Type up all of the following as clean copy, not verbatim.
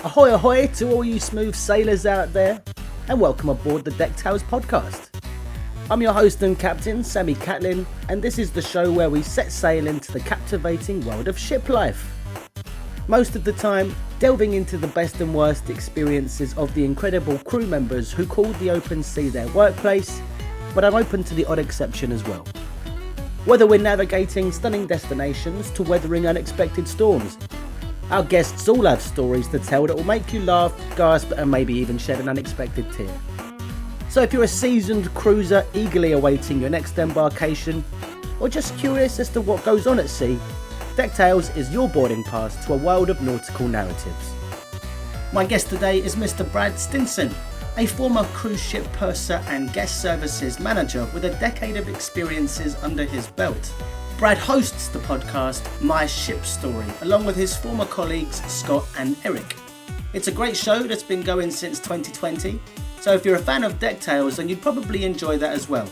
Ahoy ahoy to all you smooth sailors out there, and welcome aboard the DeckTales podcast. I'm your host and captain, Sammy Catlin, and this is the show where we set sail into the captivating world of ship life. Most of the time, delving into the best and worst experiences of the incredible crew members who called the open sea their workplace, but I'm open to the odd exception as well. Whether we're navigating stunning destinations to weathering unexpected storms, our guests all have stories to tell that will make you laugh, gasp, and maybe even shed an unexpected tear. So if you're a seasoned cruiser eagerly awaiting your next embarkation, or just curious as to what goes on at sea, DeckTales is your boarding pass to a world of nautical narratives. My guest today is Mr. Brad Stinson, a former cruise ship purser and guest services manager with a decade of experiences under his belt. Brad hosts the podcast My Ship Story, along with his former colleagues Scott and Eric. It's a great show that's been going since 2020, so if you're a fan of DeckTales, then you'd probably enjoy that as well.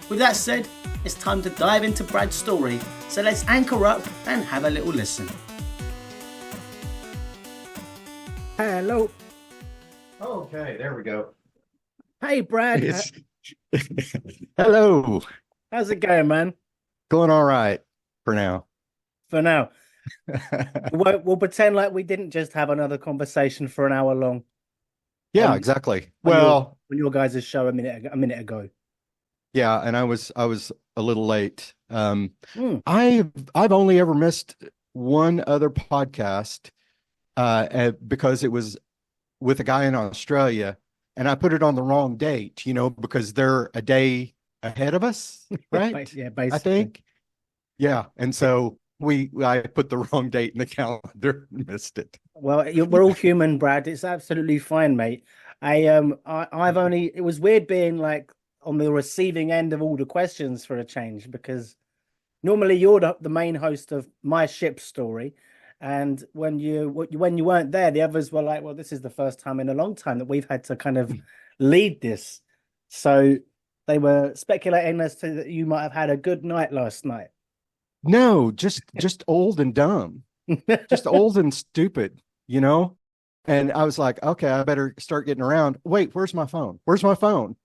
With that said, it's time to dive into Brad's story, so let's anchor up and have a little listen. Hello. Okay, there we go. Hey Brad. Hello. How's it going, man? Going all right for now. For now. We'll pretend like we didn't just have another conversation for an hour long. Yeah, exactly. On your guys' show a minute ago. Yeah, and I was a little late. Mm. I've only ever missed one other podcast because it was with a guy in Australia, and I put it on the wrong date, because they're a day ahead of us, right? Yeah, basically. I think. Yeah, and so I put the wrong date in the calendar and missed it. Well, we're all human, Brad. It's absolutely fine, mate. It was weird being like on the receiving end of all the questions for a change, because normally you're the main host of My Ship Story, and when you weren't there, the others were like, well, this is the first time in a long time that we've had to kind of lead this. So they were speculating as to that you might have had a good night last night. No, just old and dumb, just old and stupid, And I was like, okay, I better start getting around. Wait, where's my phone?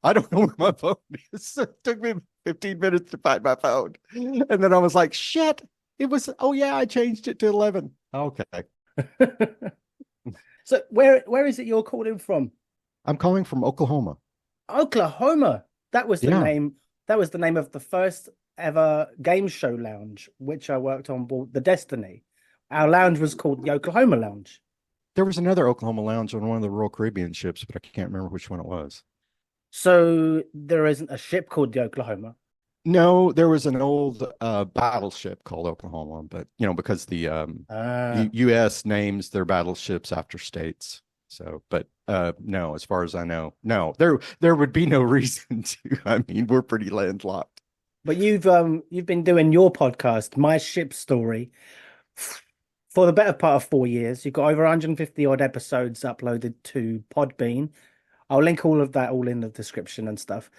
I don't know where my phone is. It took me 15 minutes to find my phone. And then I was like, shit, I changed it to 11. Okay. So where is it you're calling from? I'm calling from Oklahoma. Oklahoma. That was the name. That was the name of the first ever game show lounge, which I worked on board the Destiny. Our lounge was called the Oklahoma Lounge. There was another Oklahoma lounge on one of the Royal Caribbean ships, but I can't remember which one it was. So there isn't a ship called the Oklahoma? No, there was an old battleship called Oklahoma, but because the U.S. names their battleships after states. So, but no, as far as I know, no, there would be no reason to. I mean, we're pretty landlocked. But you've been doing your podcast, My Ship Story, for the better part of 4 years. You've got over 150 odd episodes uploaded to Podbean. I'll link all of that in the description and stuff.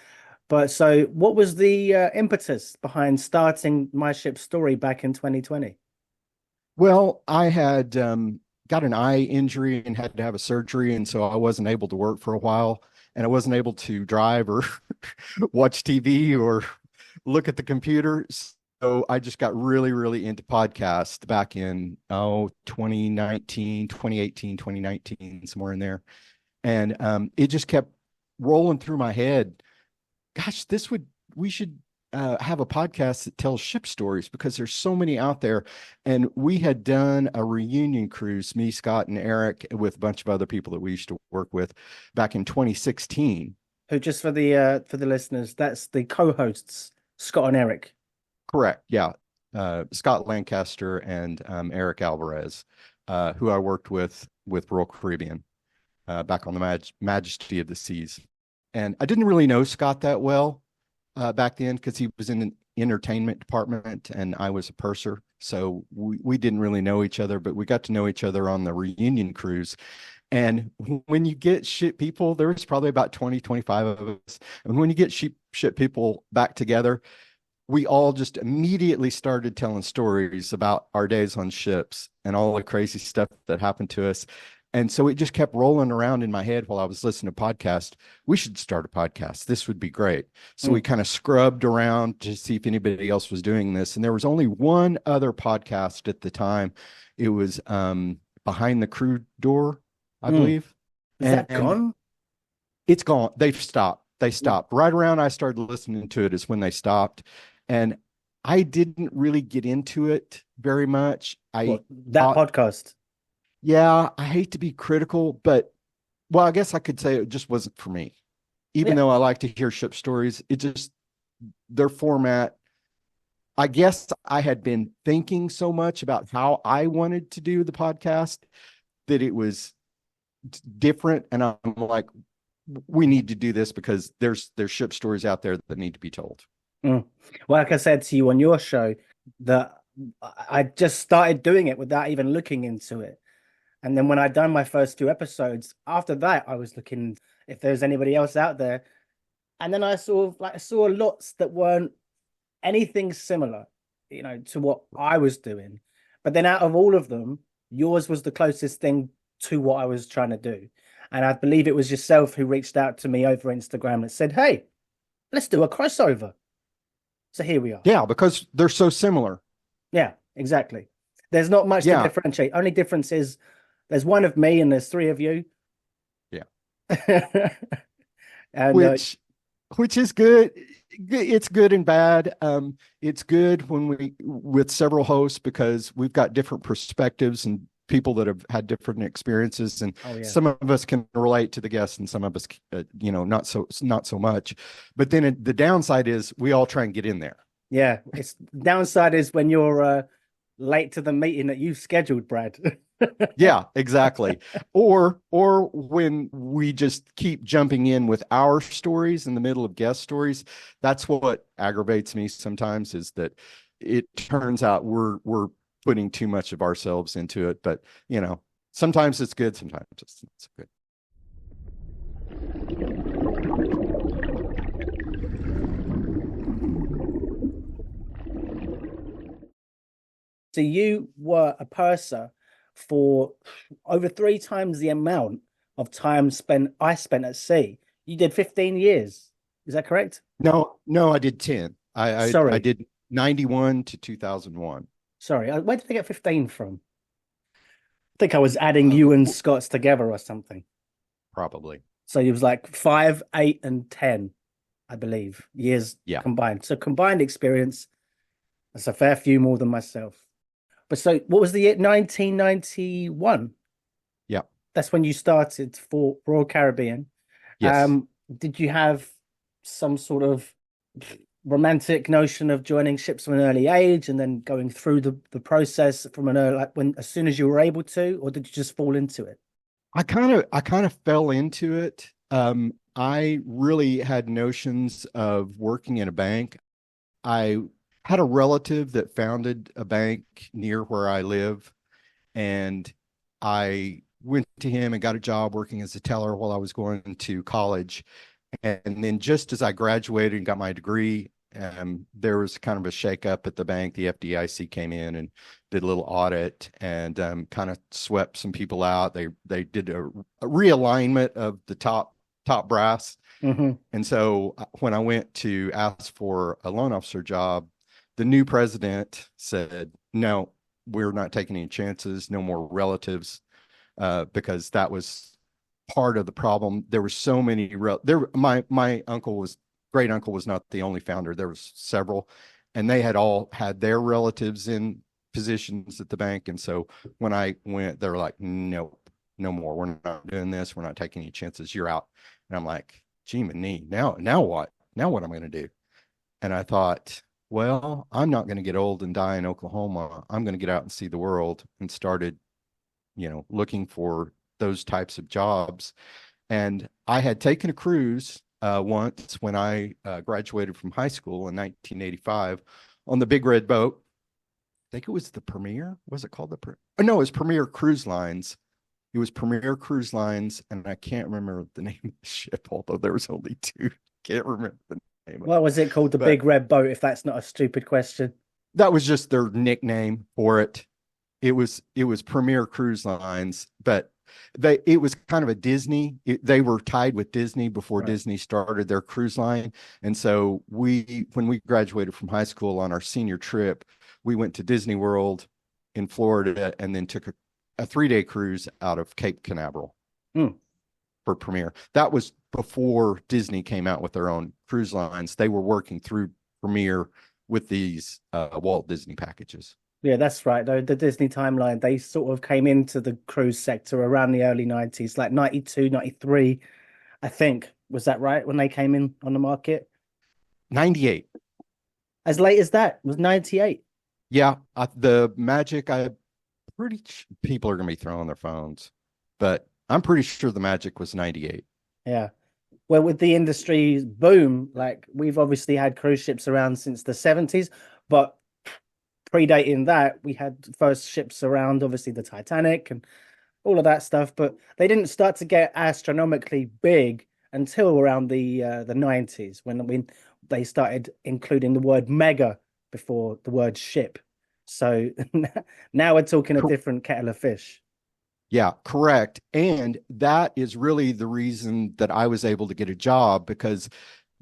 But so what was the impetus behind starting My Ship Story back in 2020? Well, I had got an eye injury and had to have a surgery. And so I wasn't able to work for a while, and I wasn't able to drive or watch TV or look at the computer. So I just got really, really into podcasts back in 2019, 2018, 2019, somewhere in there. And it just kept rolling through my head. Gosh, we should have a podcast that tells ship stories, because there's so many out there. And we had done a reunion cruise, me, Scott, and Eric, with a bunch of other people that we used to work with back in 2016. Who, just for the listeners, that's the co-hosts, Scott and Eric. Correct. Yeah. Scott Lancaster and Eric Alvarez, who I worked with Royal Caribbean back on the Majesty of the Seas. And I didn't really know Scott that well back then, because he was in an entertainment department and I was a purser. So we didn't really know each other, but we got to know each other on the reunion cruise. And when you get ship people, there's probably about 20, 25 of us. And when you get ship people back together, we all just immediately started telling stories about our days on ships and all the crazy stuff that happened to us. And so it just kept rolling around in my head while I was listening to podcasts. We should start a podcast. This would be great. So we kind of scrubbed around to see if anybody else was doing this. And there was only one other podcast at the time. It was Behind the Crew Door, I believe. Is that gone? It's gone. They've stopped. They stopped. Right around I started listening to it is when they stopped. And I didn't really get into it very much. Podcast? Yeah, I hate to be critical, but well, I guess I could say it just wasn't for me. Even though I like to hear ship stories, it just their format. I guess I had been thinking so much about how I wanted to do the podcast that it was different, and I'm like, we need to do this because there's ship stories out there that need to be told. Well, like I said to you on your show, that I just started doing it without even looking into it. And then when I'd done my first 2 episodes, after that, I was looking if there's anybody else out there. And then I saw lots that weren't anything similar, to what I was doing. But then out of all of them, yours was the closest thing to what I was trying to do. And I believe it was yourself who reached out to me over Instagram and said, hey, let's do a crossover. So here we are. Yeah, because they're so similar. Yeah, exactly. There's not much to differentiate. Only difference is there's one of me and there's 3 of you. Yeah. And, which is good. It's good and bad. It's good when with several hosts because we've got different perspectives and people that have had different experiences, and some of us can relate to the guests and some of us, not so much. But then the downside is we all try and get in there. Yeah. It's downside is when you're late to the meeting that you've scheduled, Brad. Yeah, exactly. Or when we just keep jumping in with our stories in the middle of guest stories. That's what aggravates me sometimes, is that it turns out we're putting too much of ourselves into it. But sometimes it's good, sometimes it's not so good. So you were a purser for over 3 times the amount of time I spent at sea. You did 15 years. Is that correct? No, I did 10. I did 91 to 2001. Sorry, where did I get 15 from? I think I was adding you and Scott's together or something. Probably. So it was like 5, 8, and 10, I believe, years combined. So combined experience, that's a fair few more than myself. But so what was the year? 1991? Yeah. That's when you started for Royal Caribbean. Yes. Did you have some sort of romantic notion of joining ships from an early age and then going through the process from an early, as soon as you were able to, or did you just fall into it? I kind of fell into it. I really had notions of working in a bank. I had a relative that founded a bank near where I live, and I went to him and got a job working as a teller while I was going to college. And then just as I graduated and got my degree, there was kind of a shakeup at the bank. The FDIC came in and did a little audit and kind of swept some people out. They did a realignment of the top brass. Mm-hmm. And so when I went to ask for a loan officer job, the new president said, no, we're not taking any chances, no more relatives, because that was part of the problem. There were so many, my great uncle was not the only founder. There was several, and they had all had their relatives in positions at the bank. And so when I went, they were like, nope, no more. We're not doing this. We're not taking any chances. You're out. And I'm like, gee, me, now what? Now what am I going to do? And I thought, well, I'm not going to get old and die in Oklahoma. I'm going to get out and see the world, and started, looking for those types of jobs. And I had taken a cruise once when I graduated from high school in 1985 on the Big Red Boat. I think it was the Premier. Was it called no, it was Premier Cruise Lines. It was Premier Cruise Lines, and I can't remember the name of the ship, although there was only 2. Can't remember the name. What was it called? The Big Red Boat, if that's not a stupid question. That was just their nickname for it. It was Premier Cruise Lines, but It was kind of a Disney. They were tied with Disney before Right. Disney started their cruise line. And so when we graduated from high school on our senior trip, we went to Disney World in Florida and then took a 3-day cruise out of Cape Canaveral Mm. for Premier. That was before Disney came out with their own cruise lines. They were working through Premier with these Walt Disney packages. Yeah, that's right. Though the Disney timeline, they sort of came into the cruise sector around the early 90s, like 92, 93, I think. Was that right when they came in on the market? 98. As late as that, it was 98. Yeah, the Magic, people are going to be throwing their phones, but I'm pretty sure the Magic was 98. Yeah. Well, with the industry's boom, like we've obviously had cruise ships around since the 70s, but predating that, we had first ships around, obviously the Titanic and all of that stuff, but they didn't start to get astronomically big until around the 90s when they started including the word mega before the word ship. So now we're talking a different kettle of fish. Yeah, correct. And that is really the reason that I was able to get a job, because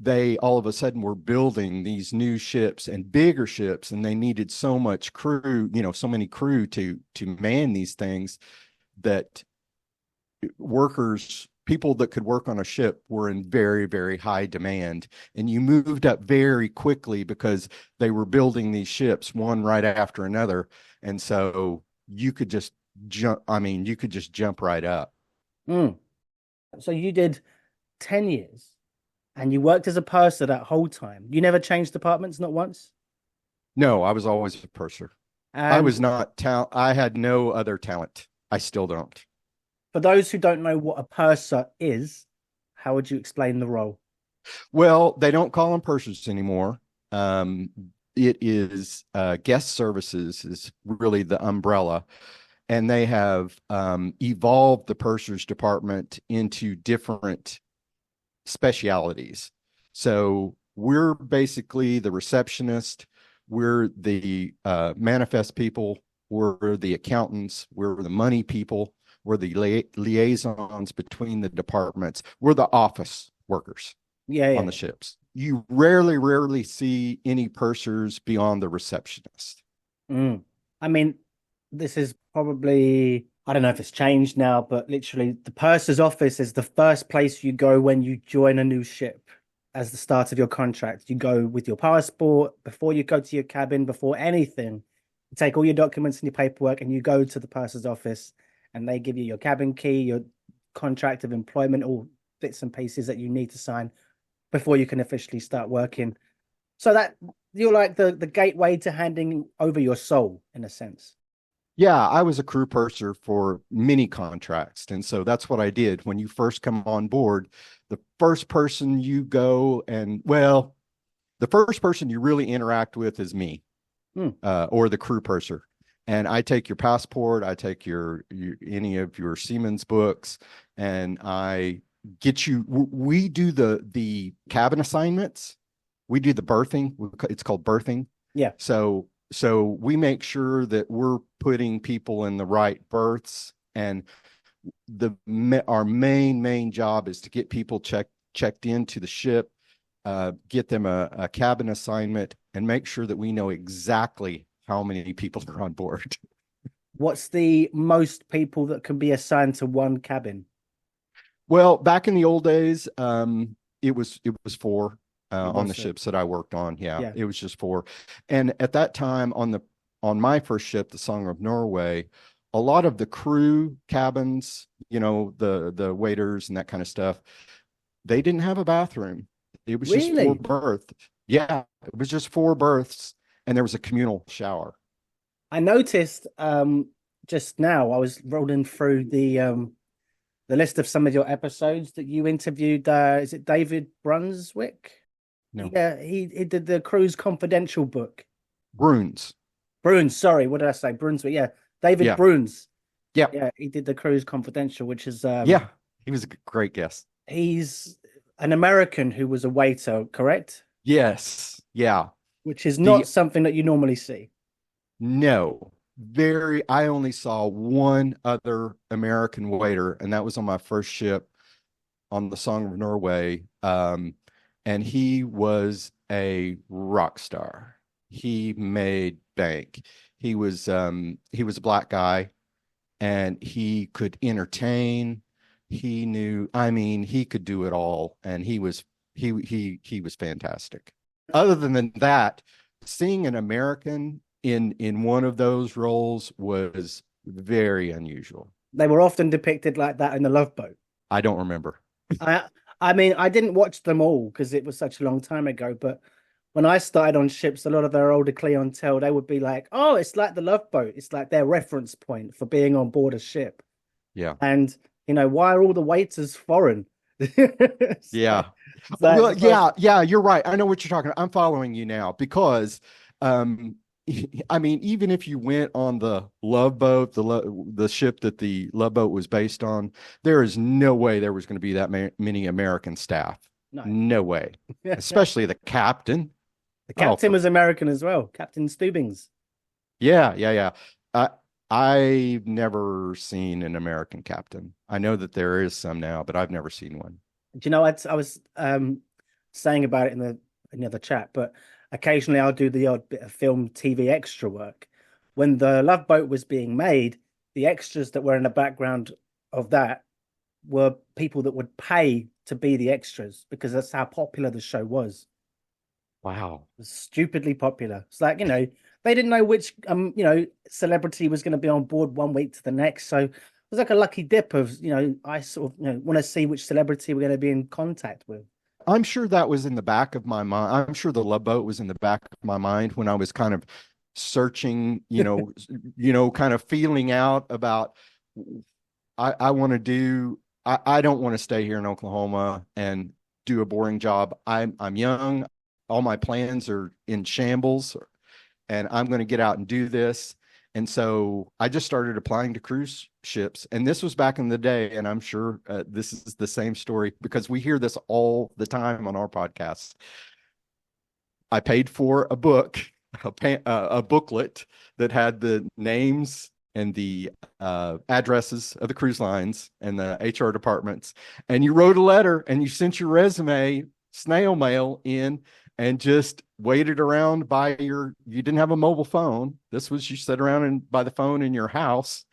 they all of a sudden were building these new ships and bigger ships, and they needed so much crew, so many crew to man these things, that people that could work on a ship were in very, very high demand. And you moved up very quickly because they were building these ships one right after another. And so you could just jump right up. Mm. So you did 10 years and you worked as a purser that whole time. You never changed departments, not once? No, I was always a purser. I And was not I had no other talent. I still don't. for those who don't know what a purser is, how would you explain the role? Well, they don't call them pursers anymore. It is guest services is really the umbrella, and they have evolved the pursers department into different specialities. So we're basically the receptionist, we're the manifest people, we're the accountants, we're the money people, we're the liaisons between the departments, we're the office workers on the ships. You rarely see any pursers beyond the receptionist. Mm. I mean, this is probably, I don't know if it's changed now, but literally the purser's office is the first place you go when you join a new ship as the start of your contract. You go with your passport before you go to your cabin, before anything. You take all your documents and your paperwork and you go to the purser's office, and they give you your cabin key, your contract of employment, all bits and pieces that you need to sign before you can officially start working. So that you're like the gateway to handing over your soul in a sense. Yeah, I was a crew purser for many contracts. And so that's what I did. When you first come on board, the first person you go and, well, the first person you really interact with is me, or the crew purser. And I take your passport, I take your any of your seaman's books, and I get you. We do the cabin assignments. We do the berthing. It's called berthing. Yeah. So we make sure that we're putting people in the right berths, and our main job is to get people checked into the ship, get them a cabin assignment, and make sure that we know exactly how many people are on board. What's the most people that can be assigned to one cabin? Well, back in the old days, it was 4 on the ships that I worked on. Yeah, it was just 4. And at that time on my first ship, the Song of Norway, a lot of the crew cabins, the waiters and that kind of stuff, they didn't have a bathroom. It was just 4 berths. Yeah, it was just 4 berths, and there was a communal shower. I noticed just now I was rolling through the list of some of your episodes that you interviewed. Is it David Brunswick? No. Yeah, he did the Cruise Confidential book. Bruns, sorry, what did I say? Brunswick, yeah. David Bruns. Yeah, he did the Cruise Confidential, which is yeah, he was a great guest. He's an American who was a waiter, correct? Yes, yeah. Which is not something that you normally see. No, I only saw one other American waiter, and that was on my first ship on the Song of Norway. And he was a rock star. He made bank. He was a black guy, and he could entertain. He knew, I mean, he could do it all, and he was fantastic. Other than that, seeing an American in one of those roles was very unusual. They were often depicted like that in the Love Boat. I don't remember. I I mean, I didn't watch them all because it was such a long time ago, but when I started on ships, a lot of their older clientele, they would be like, "Oh, it's like the Love Boat." It's like their reference point for being on board a ship. Yeah. And why are all the waiters foreign? Yeah. So, Well, yeah, you're right. I know what you're talking about. I'm following you now because um I mean, even if you went on the Love Boat, the ship that the Love Boat was based on, there is no way there was going to be that many American staff. no. No way. Especially the captain. The Oh, captain was American as well, Captain Stubbings. yeah. I've never seen an American captain. I know that there is some now, but I've never seen one. Do you know, I was saying about it in the other chat, but occasionally I'll do the odd bit of film TV extra work. When the Love Boat was being made, the extras that were in the background of that were people that would pay to be the extras because that's how popular the show was. Wow. It was stupidly popular. It's like, they didn't know which celebrity was going to be on board one week to the next. So it was like a lucky dip of, I sort of want to see which celebrity we're going to be in contact with. I'm sure that was in the back of my mind. I'm sure the Love Boat was in the back of my mind when I was kind of searching, kind of feeling out about I want to do I don't want to stay here in Oklahoma and do a boring job. I'm young. All my plans are in shambles, and I'm going to get out and do this. And so I just started applying to cruise ships. And this was back in the day. And I'm sure this is the same story because we hear this all the time on our podcast. I paid for a book, a booklet that had the names and the addresses of the cruise lines and the HR departments. And you wrote a letter and you sent your resume snail mail in and just waited around you didn't have a mobile phone. This was, you sat around by the phone in your house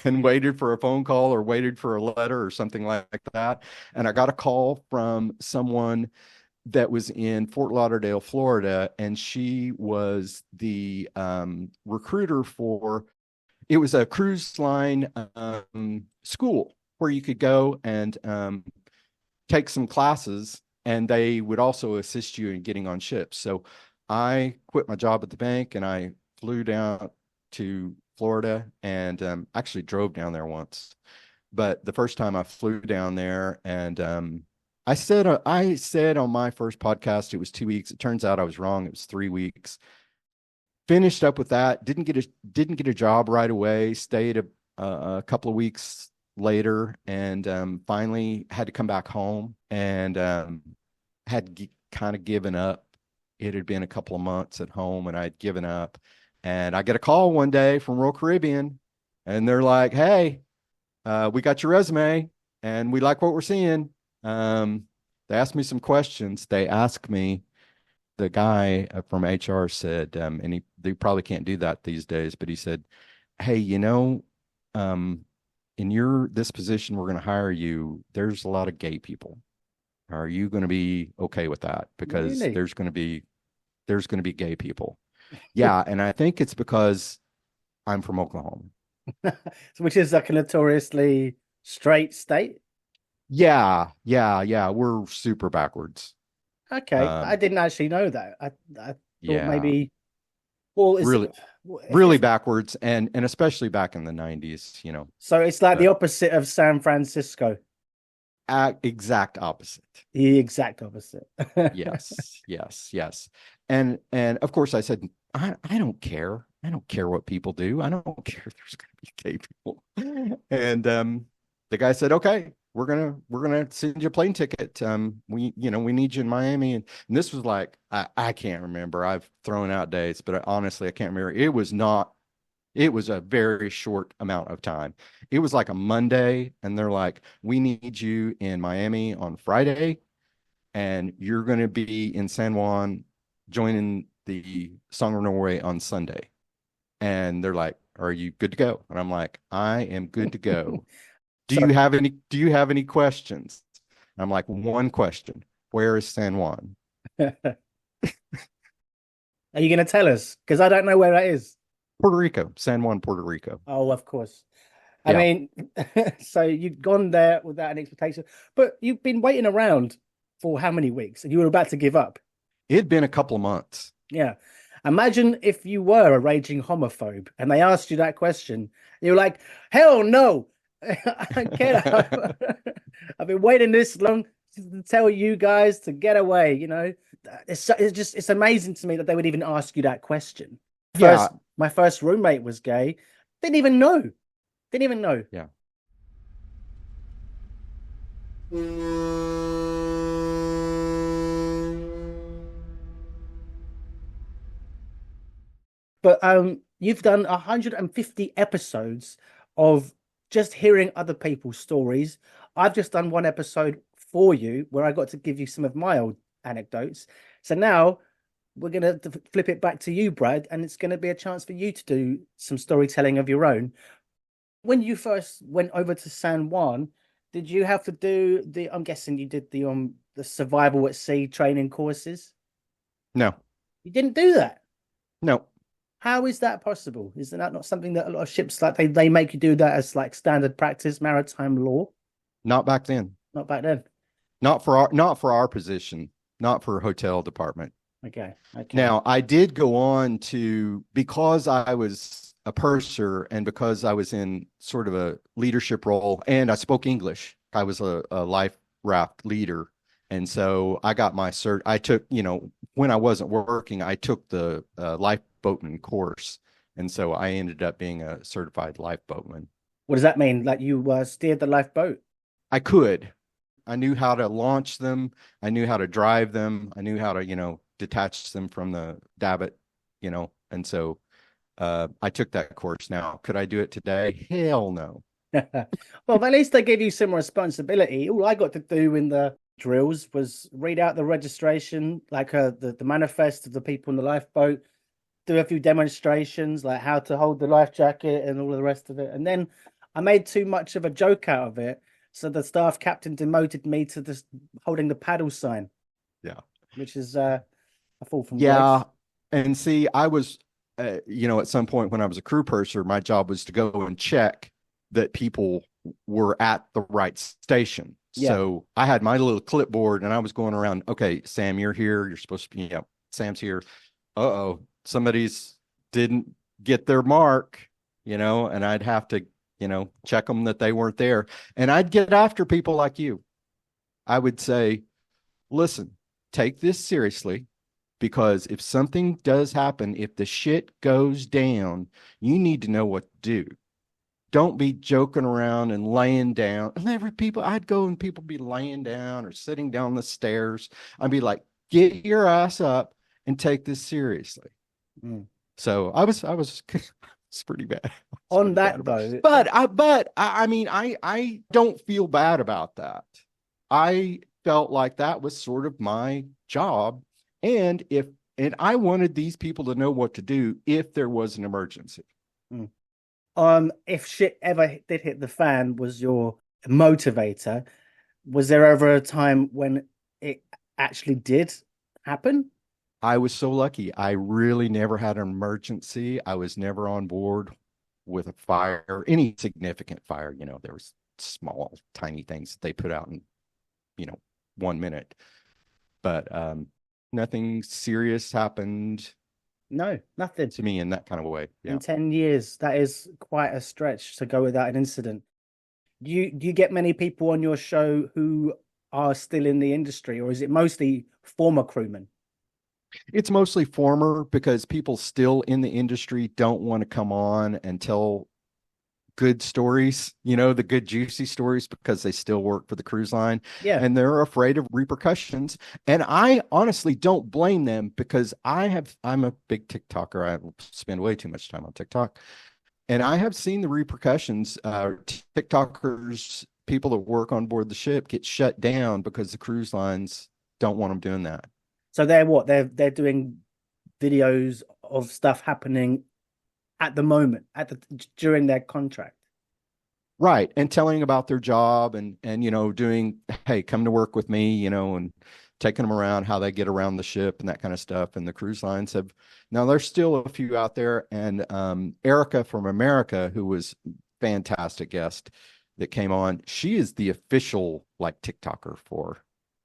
and waited for a phone call or waited for a letter or something like that. And I got a call from someone that was in Fort Lauderdale, Florida, and she was the recruiter it was a cruise line school where you could go and take some classes, and they would also assist you in getting on ships. So I quit my job at the bank and I flew down to Florida and actually drove down there once. But the first time I flew down there, and I said on my first podcast it was 2 weeks. It turns out I was wrong. It was 3 weeks. Finished up with that. Didn't get a job right away. Stayed a couple of weeks later, and finally had to come back home, and had kind of given up. It had been a couple of months at home, and I'd given up. And I get a call one day from Royal Caribbean, and they're like, "Hey, we got your resume, and we like what we're seeing." They asked me some questions. They asked me, the guy from HR said, and they probably can't do that these days, but he said, "Hey, in this position, we're going to hire you. There's a lot of gay people. Are you going to be okay with that? Because Really? there's going to be gay people." Yeah, and I think it's because I'm from Oklahoma. Which is like a notoriously straight state. Yeah. We're super backwards. Okay, I didn't actually know that. I thought Yeah, maybe. Well, really backwards, and especially back in the 90s, So it's like the opposite of San Francisco. exact opposite. The exact opposite. Yes. And of course I said, I don't care. I don't care what people do. I don't care if there's going to be gay people. And the guy said, "Okay, we're gonna send you a plane ticket. We need you in Miami." And this was like, I can't remember. I've thrown out dates, but honestly, I can't remember. It was not It was a very short amount of time. It was like a Monday, and they're like, we need you in Miami on Friday, and you're going to be in San Juan joining the Song of Norway on Sunday. And they're like, are you good to go? And I'm like, I am good to go. So Do you have any questions? And I'm like, one question. Where is San Juan? are you going to tell us? Because I don't know where that is. Puerto Rico, San Juan, Puerto Rico. Oh, of course. I Yeah. mean, so you've gone there without an expectation, but you've been waiting around for how many weeks? And you were about to give up. It'd been a couple of months. Yeah. Imagine if you were a raging homophobe and they asked you that question. You're like, hell no. I get it. I've been waiting this long to tell you guys to get away, you know. It's amazing to me that they would even ask you that question. Yeah. My first roommate was gay. Didn't even know. Didn't even know. Yeah. But you've done 150 episodes of just hearing other people's stories. I've just done one episode for you where I got to give you some of my old anecdotes. So now we're going to flip it back to you, Brad, and it's going to be a chance for you to do some storytelling of your own. When you first went over to San Juan, did you have to do I'm guessing you did the survival at sea training courses? No. You didn't do that. No. How is that possible? Is that not something that a lot of ships like they make you do that as like standard practice, maritime law? Not back then. Not back then. Not for our position, not for hotel department. Okay. Okay. Now, I did go on to, because I was a purser and because I was in sort of a leadership role and I spoke English, I was a life raft leader. And so I got my cert. I took, when I wasn't working, I took the lifeboatman course. And so I ended up being a certified lifeboatman. What does that mean? Like you steered the lifeboat? I could. I knew how to launch them. I knew how to drive them. I knew how to, detach them from the davit, and so I took that course. Now, could I do it today? Hell no. Well, at least they gave you some responsibility. All I got to do in the drills was read out the registration, like the manifest of the people in the lifeboat, do a few demonstrations, like how to hold the life jacket and all the rest of it. And then I made too much of a joke out of it. So the staff captain demoted me to just holding the paddle sign. Yeah. Which is a fall from Yeah. grace. And see, I was, at some point when I was a crew purser, my job was to go and check that people were at the right station. Yeah. So I had my little clipboard and I was going around, okay, Sam, you're here. You're supposed to be, Sam's here. Uh-oh, somebody's didn't get their mark, and I'd have to, check them that they weren't there. And I'd get after people like you. I would say, listen, take this seriously, because if something does happen, if the shit goes down, you need to know what to do. Don't be joking around and laying down. And I'd go and people be laying down or sitting down the stairs. I'd be like, get your ass up and take this seriously. Mm. So I was it's pretty bad. On that though, but I mean, I don't feel bad about that. I felt like that was sort of my job. And I wanted these people to know what to do if there was an emergency. If shit ever did hit the fan was your motivator, was there ever a time when it actually did happen? I was so lucky. I really never had an emergency. I was never on board with a fire, any significant fire. There was small, tiny things that they put out in, 1 minute. But nothing serious happened. No, nothing to me in that kind of a way. Yeah. In 10 years. That is quite a stretch to go without an incident. Do you get many people on your show who are still in the industry, or is it mostly former crewmen? It's mostly former, because people still in the industry don't want to come on and tell good stories, the good juicy stories, because they still work for the cruise line. Yeah. And they're afraid of repercussions. And I honestly don't blame them, because I'm a big TikToker. I spend way too much time on TikTok. And I have seen the repercussions. TikTokers, people that work on board the ship get shut down because the cruise lines don't want them doing that. So they're what? They're doing videos of stuff happening at the moment, during their contract. Right. And telling about their job and doing, hey, come to work with me, and taking them around, how they get around the ship and that kind of stuff. And the cruise lines have, now there's still a few out there. And Erica from America, who was fantastic guest that came on, she is the official like TikToker for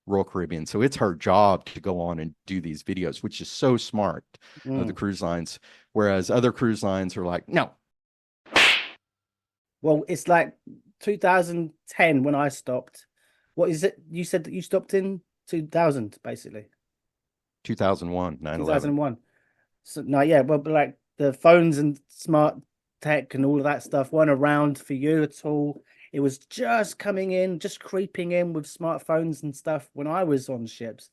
Royal Caribbean. So it's her job to go on and do these videos, which is so smart of the cruise lines. Whereas other cruise lines are like, no. Well, it's like 2010 when I stopped. What is it? You said that you stopped in 2000, basically. 2001, 9/11. 2001. So no, yeah, but like the phones and smart tech and all of that stuff weren't around for you at all. It was just coming in, just creeping in with smartphones and stuff when I was on ships.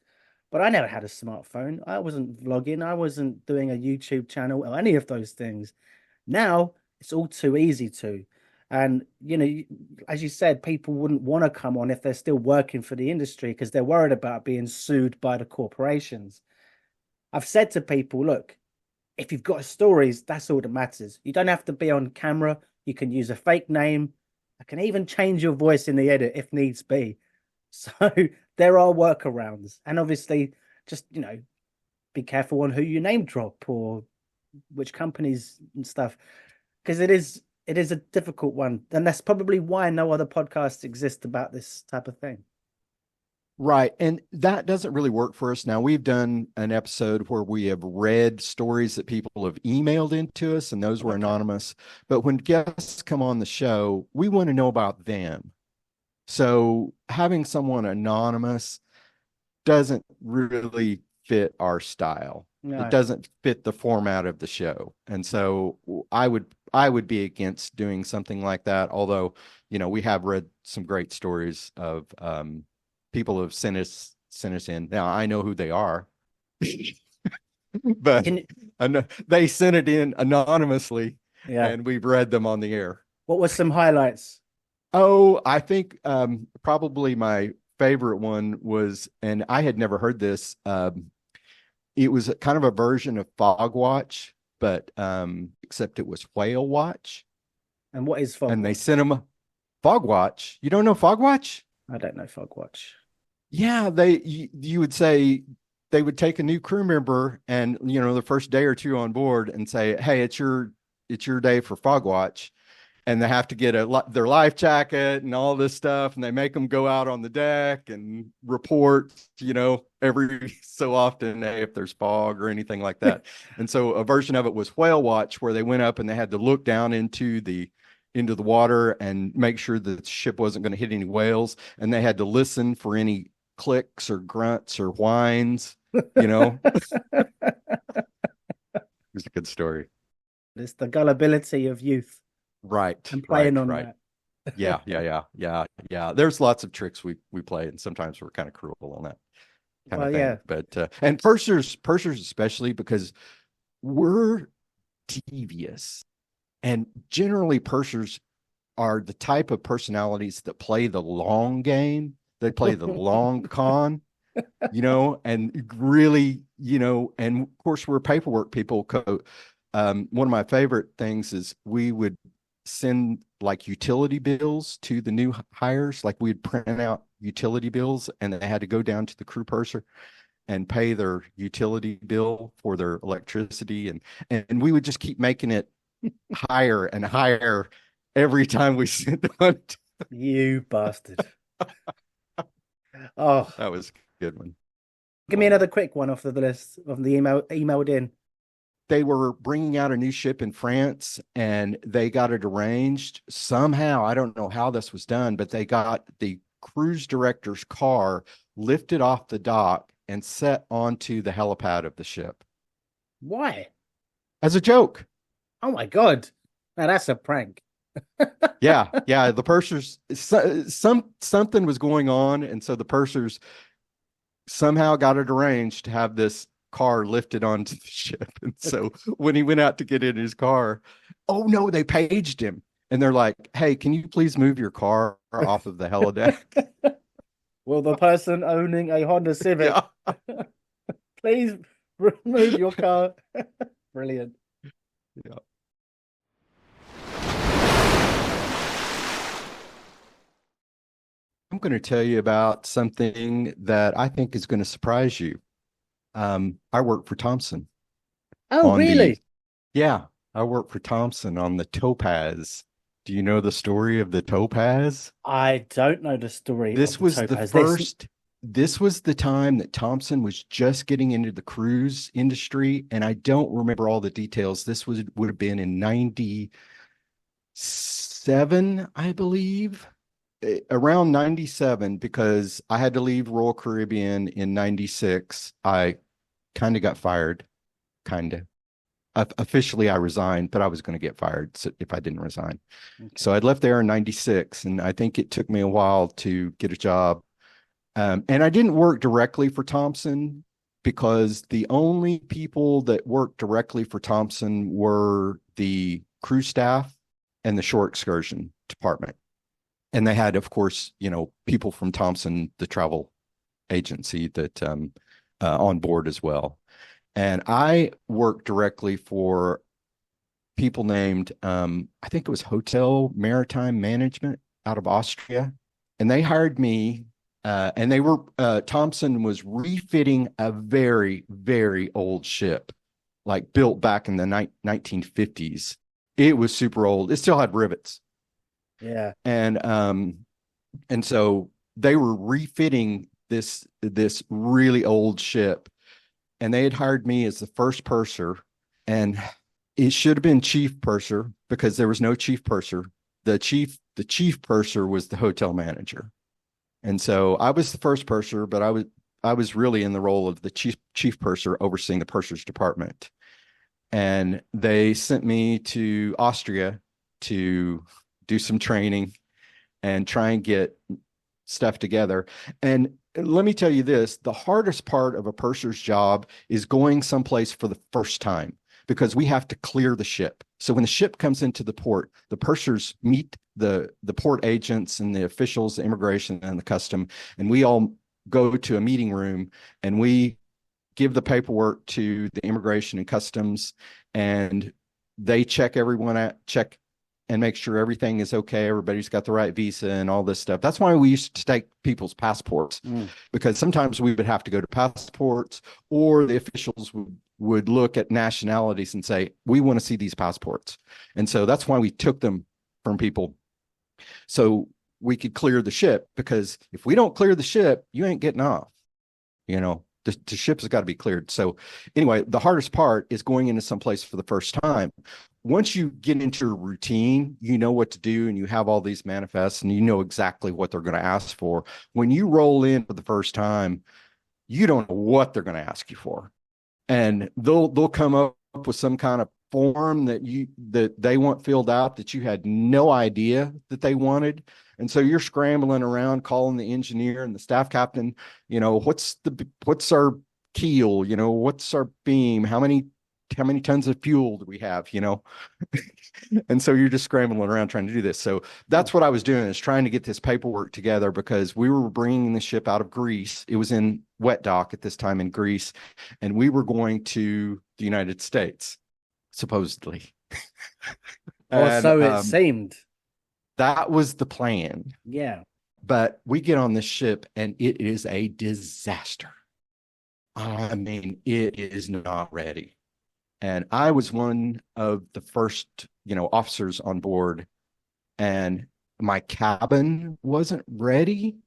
But I never had a smartphone. I wasn't vlogging. I wasn't doing a YouTube channel or any of those things. Now it's all too easy to. And, as you said, people wouldn't want to come on if they're still working for the industry because they're worried about being sued by the corporations. I've said to people, look, if you've got stories, that's all that matters. You don't have to be on camera. You can use a fake name. I can even change your voice in the edit if needs be. So there are workarounds. And obviously, just, be careful on who you name drop or which companies and stuff, because it is a difficult one. And that's probably why no other podcasts exist about this type of thing. Right. And that doesn't really work for us. Now, we've done an episode where we have read stories that people have emailed into us, and those were anonymous. But when guests come on the show, we want to know about them. So having someone anonymous doesn't really fit our style. No. It doesn't fit the format of the show. And so I would be against doing something like that. Although, we have read some great stories of people who have sent us in. Now I know who they are, but they sent it in anonymously, and we've read them on the air. What were some highlights? Oh, I think probably my favorite one was, and I had never heard this. It was kind of a version of Fog Watch, but except it was Whale Watch. And what is Fog Watch? And they sent them Fog Watch. You don't know Fog Watch? I don't know Fog Watch. Yeah, you would say they would take a new crew member and the first day or two on board and say, hey, it's your day for Fog Watch. And they have to get their life jacket and all this stuff. And they make them go out on the deck and report, every so often, hey, if there's fog or anything like that. And so a version of it was Whale Watch, where they went up and they had to look down into the water and make sure that the ship wasn't going to hit any whales. And they had to listen for any clicks or grunts or whines, It was a good story. It's the gullibility of youth. Right. And playing on that. Yeah. There's lots of tricks we play, and sometimes we're kind of cruel on that kind of thing. Yeah. But and pursers especially, because we're devious, and generally pursers are the type of personalities that play the long game. They play the long con, and really, and of course we're paperwork people. One of my favorite things is we would send like utility bills to the new hires. Like we'd print out utility bills, and they had to go down to the crew purser and pay their utility bill for their electricity. And we would just keep making it higher and higher every time we sent one. You bastard. Oh, that was a good one. Give me another quick one off the list of the emailed in. They were bringing out a new ship in France, and they got it arranged somehow. I don't know how this was done, but they got the cruise director's car lifted off the dock and set onto the helipad of the ship. Why? As a joke. Oh my God. Now that's a prank. Yeah. The pursers, something was going on. And so the pursers somehow got it arranged to have this car lifted onto the ship. And so when he went out to get in his car, oh no, they paged him. And they're like, hey, can you please move your car off of the helideck? Will the person owning a Honda Civic Yeah. please remove your car? Brilliant. Yeah. I'm going to tell you about something that I think is going to surprise you. I work for Thompson Oh, on the, really? yeah, I work for Thompson on the Topaz. Do you know the story of the Topaz? I don't know the story of This the was the Topaz. this was the time that Thompson was just getting into the cruise industry, and I don't remember all the details. This would have been in 97, I believe. Around 97, because I had to leave Royal Caribbean in 96. I kind of got fired, kind of. Officially, I resigned, but I was going to get fired if I didn't resign. Okay. So I'd left there in 96, and I think it took me a while to get a job. And I didn't work directly for Thompson because the only people that worked directly for Thompson were the crew staff and the shore excursion department. And they had, of course, people from Thompson, the travel agency, that on board as well. And I worked directly for people named, I think it was Hotel Maritime Management out of Austria. And they hired me, and Thompson was refitting a very, very old ship, like built back in the 1950s. It was super old. It still had rivets. Yeah. And so they were refitting this really old ship, and they had hired me as the first purser, and it should have been chief purser because there was no chief purser. The chief purser was the hotel manager. And so I was the first purser, but I was really in the role of the chief purser overseeing the purser's department. And they sent me to Austria to do some training and try and get stuff together. And let me tell you this, the hardest part of a purser's job is going someplace for the first time, because we have to clear the ship. So when the ship comes into the port, the pursers meet the port agents and the officials, the immigration and the custom, and we all go to a meeting room and we give the paperwork to the immigration and customs, and they check and make sure everything is okay. Everybody's got the right visa and all this stuff. That's why we used to take people's passports, because sometimes we would have to go to passports, or the officials would look at nationalities and say, we want to see these passports. And so that's why we took them from people, so we could clear the ship, because if we don't clear the ship, you ain't getting off. The ship has got to be cleared. So anyway, the hardest part is going into someplace for the first time. Once you get into a routine, you know what to do, and you have all these manifests, and you know exactly what they're going to ask for. When you roll in for the first time, you don't know what they're going to ask you for. And they'll come up with some kind of form that they want filled out that you had no idea that they wanted. And so you're scrambling around calling the engineer and the staff captain, what's our keel, what's our beam, how many tons of fuel do we have, And so you're just scrambling around trying to do this. So that's what I was doing, is trying to get this paperwork together, because we were bringing the ship out of Greece. It was in wet dock at this time in Greece, and we were going to the United States, supposedly. Or so it seemed. That was the plan. Yeah. But we get on this ship and it is a disaster. I mean, it is not ready. And I was one of the first, officers on board, and my cabin wasn't ready.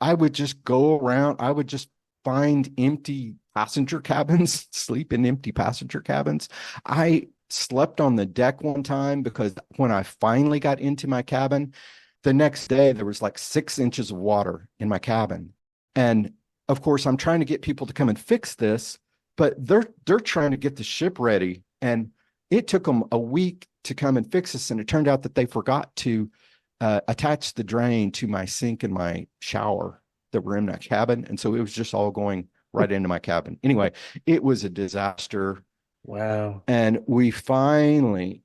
I would just go around. I would just find empty passenger cabins, sleep in empty passenger cabins. I slept on the deck one time, because when I finally got into my cabin, the next day there was like 6 inches of water in my cabin. And of course, I'm trying to get people to come and fix this, but they're trying to get the ship ready. And it took them a week to come and fix this. And it turned out that they forgot to attach the drain to my sink and my shower that were in that cabin. And so it was just all going right into my cabin. Anyway, it was a disaster. Wow. And we finally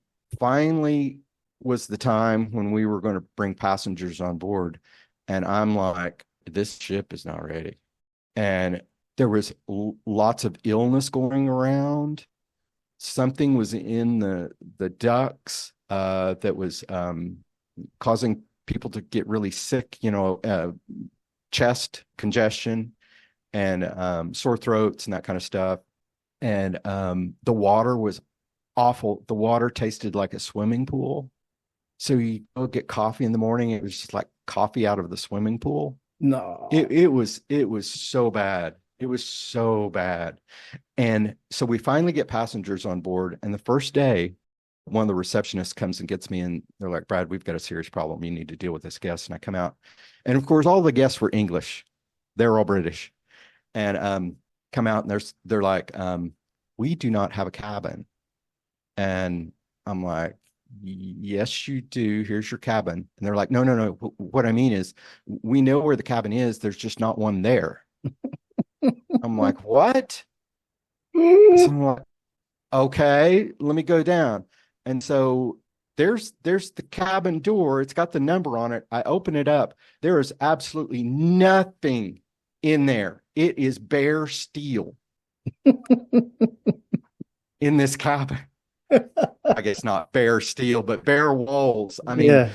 was the time when we were going to bring passengers on board. And I'm like, this ship is not ready. And there was lots of illness going around. Something was in the ducts that was causing people to get really sick, chest congestion and sore throats and that kind of stuff. And the water was awful. The water tasted like a swimming pool. So you go get coffee in the morning, it was just like coffee out of the swimming pool. No. It was so bad. It was so bad. And so we finally get passengers on board. And the first day, one of the receptionists comes and gets me, and they're like, Brad, we've got a serious problem. You need to deal with this guest. And I come out. And of course, all the guests were English. They're all British. And come out and they're like, we do not have a cabin. And I'm like, yes, you do. Here's your cabin. And they're like, no. What I mean is, we know where the cabin is. There's just not one there. I'm like, what? So I'm like, okay, let me go down. And so there's the cabin door. It's got the number on it. I open it up. There is absolutely nothing in there. It is bare steel in this cabin. I guess not bare steel, but bare walls. I mean,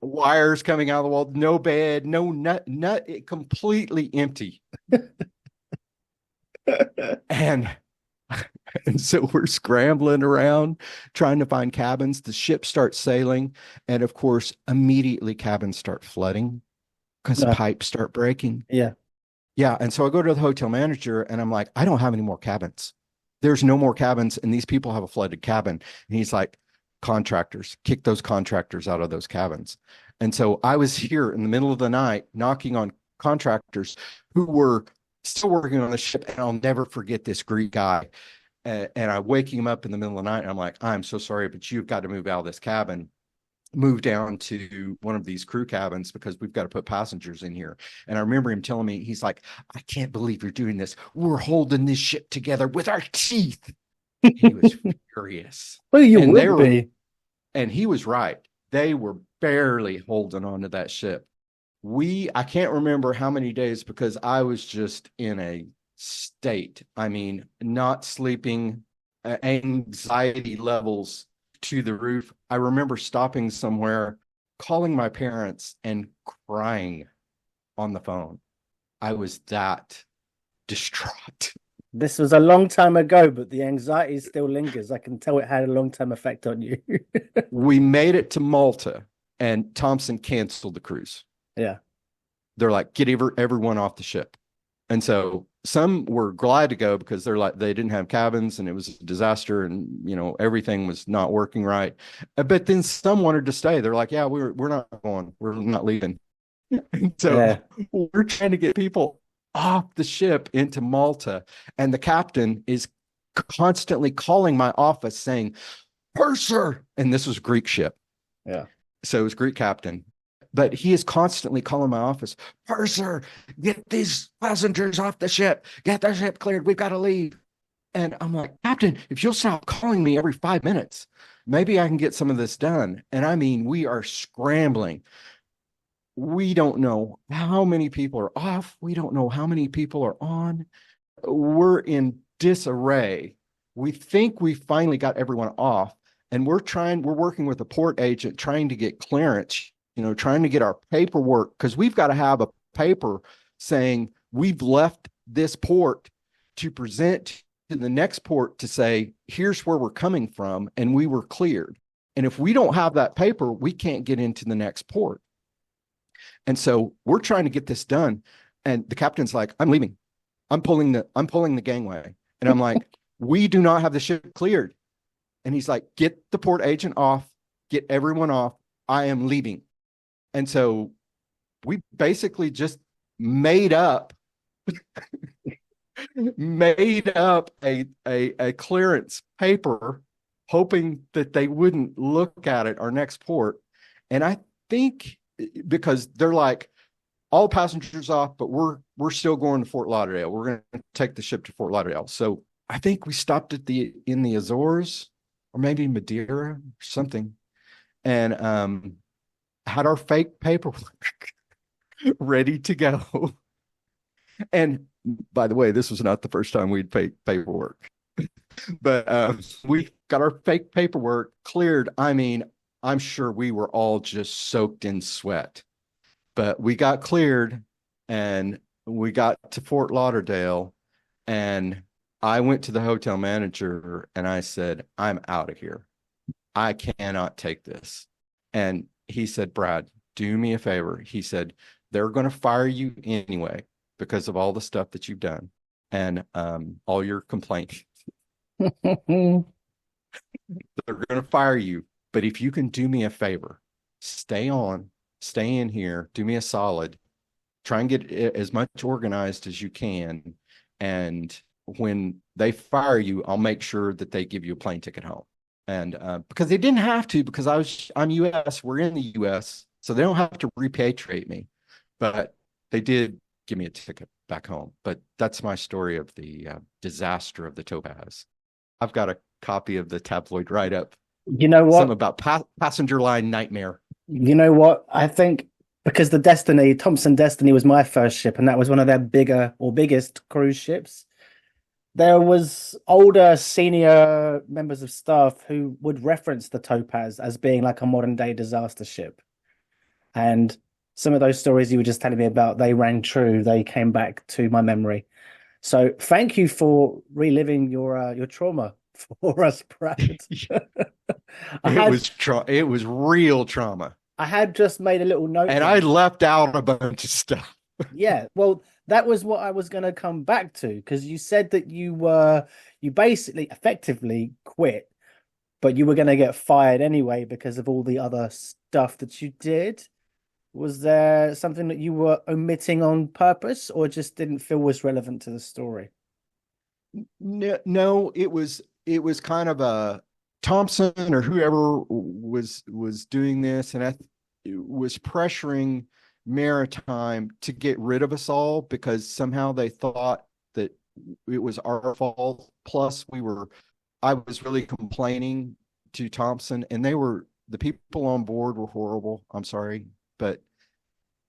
wires coming out of the wall, no bed, no nut, completely empty. And so we're scrambling around trying to find cabins. The ship starts sailing. And of course, immediately cabins start flooding because pipes start breaking. Yeah. Yeah. And so I go to the hotel manager and I'm like, I don't have any more cabins. There's no more cabins. And these people have a flooded cabin. And he's like, contractors, kick those contractors out of those cabins. And so I was here in the middle of the night knocking on contractors who were still working on the ship. And I'll never forget this Greek guy. And I'm waking him up in the middle of the night. And I'm like, I'm so sorry, but you've got to move out of this cabin, move down to one of these crew cabins because we've got to put passengers in here. And I remember him telling me, he's like, I can't believe you're doing this. We're holding this ship together with our teeth. He was furious. Well, you would be. And he was right. They were barely holding on to that ship. I can't remember how many days because I was just in a state. I mean, not sleeping, anxiety levels to the roof. I remember stopping somewhere, calling my parents and crying on the phone. I was that distraught. This was a long time ago, but the anxiety still lingers. I can tell it had a long-term effect on you. We made it to Malta and Thompson canceled the cruise. Yeah. They're like, get everyone off the ship. And so some were glad to go because they're like, they didn't have cabins and it was a disaster and, everything was not working right. But then some wanted to stay. They're like, yeah, we're not going. We're not leaving. So we're trying to get people off the ship into Malta. And the captain is constantly calling my office saying, Purser. And this was a Greek ship. Yeah. So it was Greek captain. But he is constantly calling my office, Purser, get these passengers off the ship. Get the ship cleared. We've got to leave. And I'm like, Captain, if you'll stop calling me every 5 minutes, maybe I can get some of this done. And I mean, we are scrambling. We don't know how many people are off. We don't know how many people are on. We're in disarray. We think we finally got everyone off. And we're working with a port agent trying to get clearance, trying to get our paperwork, because we've got to have a paper saying we've left this port to present to the next port to say, here's where we're coming from, and we were cleared. And if we don't have that paper, we can't get into the next port. And so we're trying to get this done. And the captain's like, I'm leaving. I'm pulling the gangway. And I'm like, we do not have the ship cleared. And he's like, get the port agent off, get everyone off. I am leaving. And so we basically just made up a clearance paper, hoping that they wouldn't look at it our next port. And I think because they're like, all passengers off, but we're still going to Fort Lauderdale. We're going to take the ship to Fort Lauderdale. So I think we stopped at in the Azores or maybe Madeira or something, and had our fake paperwork ready to go. And by the way, this was not the first time we'd fake paperwork, but we got our fake paperwork cleared. I mean, I'm sure we were all just soaked in sweat, but we got cleared and we got to Fort Lauderdale, and I went to the hotel manager and I said, I'm out of here. I cannot take this. And he said, Brad, do me a favor. He said, they're going to fire you anyway because of all the stuff that you've done and all your complaints. They're going to fire you. But if you can do me a favor, stay in here, do me a solid, try and get as much organized as you can. And when they fire you, I'll make sure that they give you a plane ticket home. And because they didn't have to, because I'm US, we're in the US, so they don't have to repatriate me. But they did give me a ticket back home. But that's my story of the disaster of the Topaz. I've got a copy of the tabloid write-up. You know what? Something about passenger line nightmare. You know what? I think because the Thompson Destiny was my first ship, and that was one of their biggest cruise ships. There was older senior members of staff who would reference the Topaz as being like a modern day disaster ship. And some of those stories you were just telling me about, they rang true. They came back to my memory. So thank you for reliving your trauma for us, Brad. It was real trauma. I had just made a little note. And I left out a bunch of stuff. Yeah, well, that was what I was going to come back to, because you said that you basically effectively quit, but you were going to get fired anyway because of all the other stuff that you did. Was there something that you were omitting on purpose, or just didn't feel was relevant to the story? No, it was kind of a Thompson or whoever was doing this, and was pressuring Maritime to get rid of us all because somehow they thought that it was our fault. Plus, I was really complaining to Thompson, and the people on board were horrible. I'm sorry, but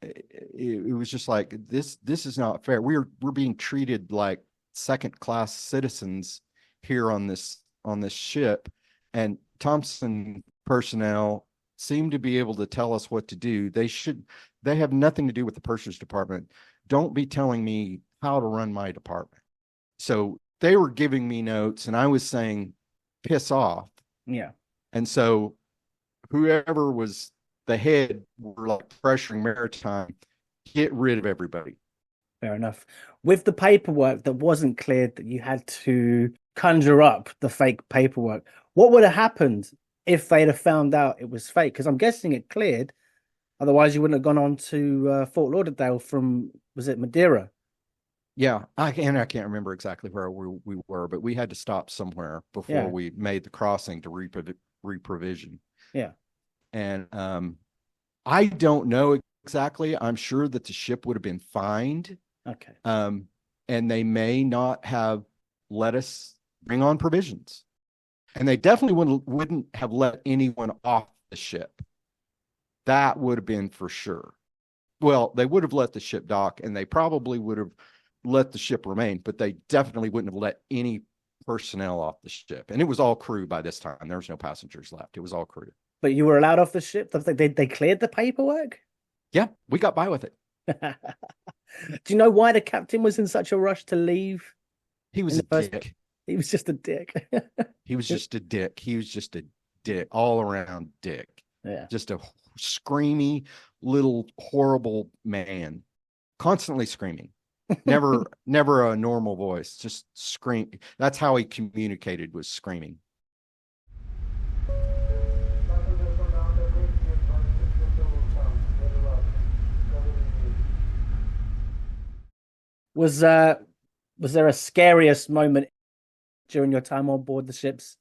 it was just like this is not fair. We're being treated like second class citizens here on this ship, and Thompson personnel seem to be able to tell us what to do. They have nothing to do with the purser's department. Don't be telling me how to run my department. So they were giving me notes and I was saying, piss off. Yeah. And so whoever was the head were like pressuring Maritime, get rid of everybody. Fair enough. With the paperwork that wasn't cleared, that you had to conjure up the fake paperwork, what would have happened if they'd have found out it was fake? Because I'm guessing it cleared. Otherwise, you wouldn't have gone on to Fort Lauderdale from, was it Madeira? Yeah, I can't remember exactly where we were, but we had to stop somewhere before we made the crossing to reprovision. Yeah. And I don't know exactly. I'm sure that the ship would have been fined. Okay. And they may not have let us bring on provisions. And they definitely wouldn't have let anyone off the ship. That would have been for sure. Well, they would have let the ship dock, and they probably would have let the ship remain, but they definitely wouldn't have let any personnel off the ship. And it was all crew by this time. There was no passengers left. It was all crew. But you were allowed off the ship? They cleared the paperwork? Yeah, we got by with it. Do you know why the captain was in such a rush to leave? He was a dick. He was just a dick. He was just a dick. He was just a dick, all around dick. Yeah. Just a screamy little horrible man, constantly screaming. Never a normal voice, just scream. That's how he communicated, was screaming. Was there a scariest moment during your time on board the ships?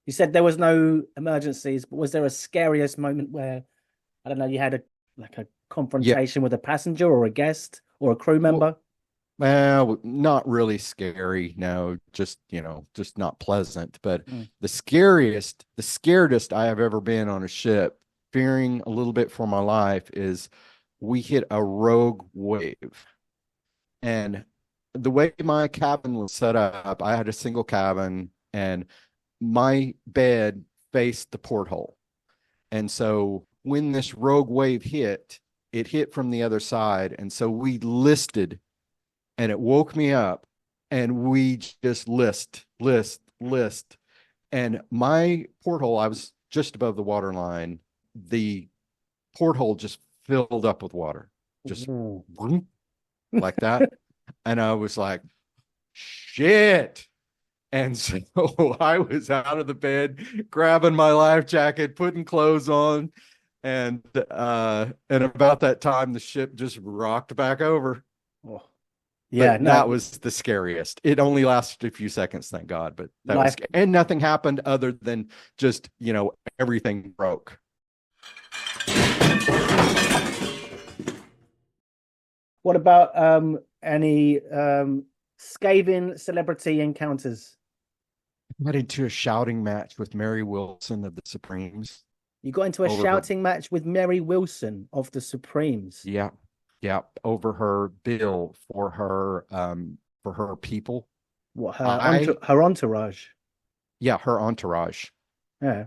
You said there was no emergencies, but was there a scariest moment where, I don't know, you had Like a Yeah. confrontation with a passenger or a guest or a crew Well, member? well, not really scary. No, just, just not pleasant. But Mm. the scaredest I have ever been on a ship, fearing a little bit for my life, is we hit a rogue wave. And the way my cabin was set up, I had a single cabin and my bed faced the porthole. And so when this rogue wave hit, it hit from the other side. And so we listed and it woke me up and we just list. And my porthole, I was just above the water line. The porthole just filled up with water, just Ooh. like that. And I was like, shit. And so I was out of the bed, grabbing my life jacket, putting clothes on, and about that time the ship just rocked back over. Oh. Yeah, But no, that was the scariest. It only lasted a few seconds, thank God. But that was life. and nothing happened other than just, everything broke. What about any scathing celebrity encounters? Got into a shouting match with Mary Wilson of the Supremes You got into a over her. shouting match with Mary Wilson of the Supremes. Yeah, yeah, over her bill for her people. What I her entourage? Yeah, her entourage. Yeah.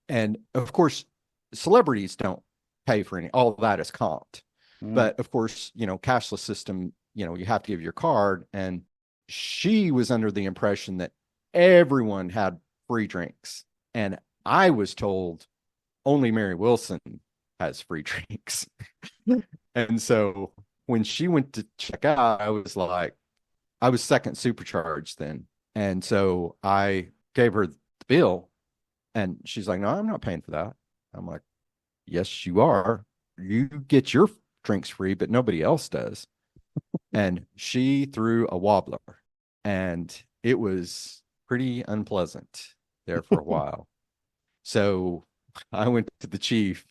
And of course, celebrities don't pay for any, all that is comped. Mm. But of course, cashless system, you have to give your card. And she was under the impression that everyone had free drinks. And I was told only Mary Wilson has free drinks. And so when she went to check out, I was second supercharged then. And so I gave her the bill and she's like, no, I'm not paying for that. I'm like, yes, you are. You get your drinks free, but nobody else does. And she threw a wobbler and it was pretty unpleasant there for a while. So I went to the chief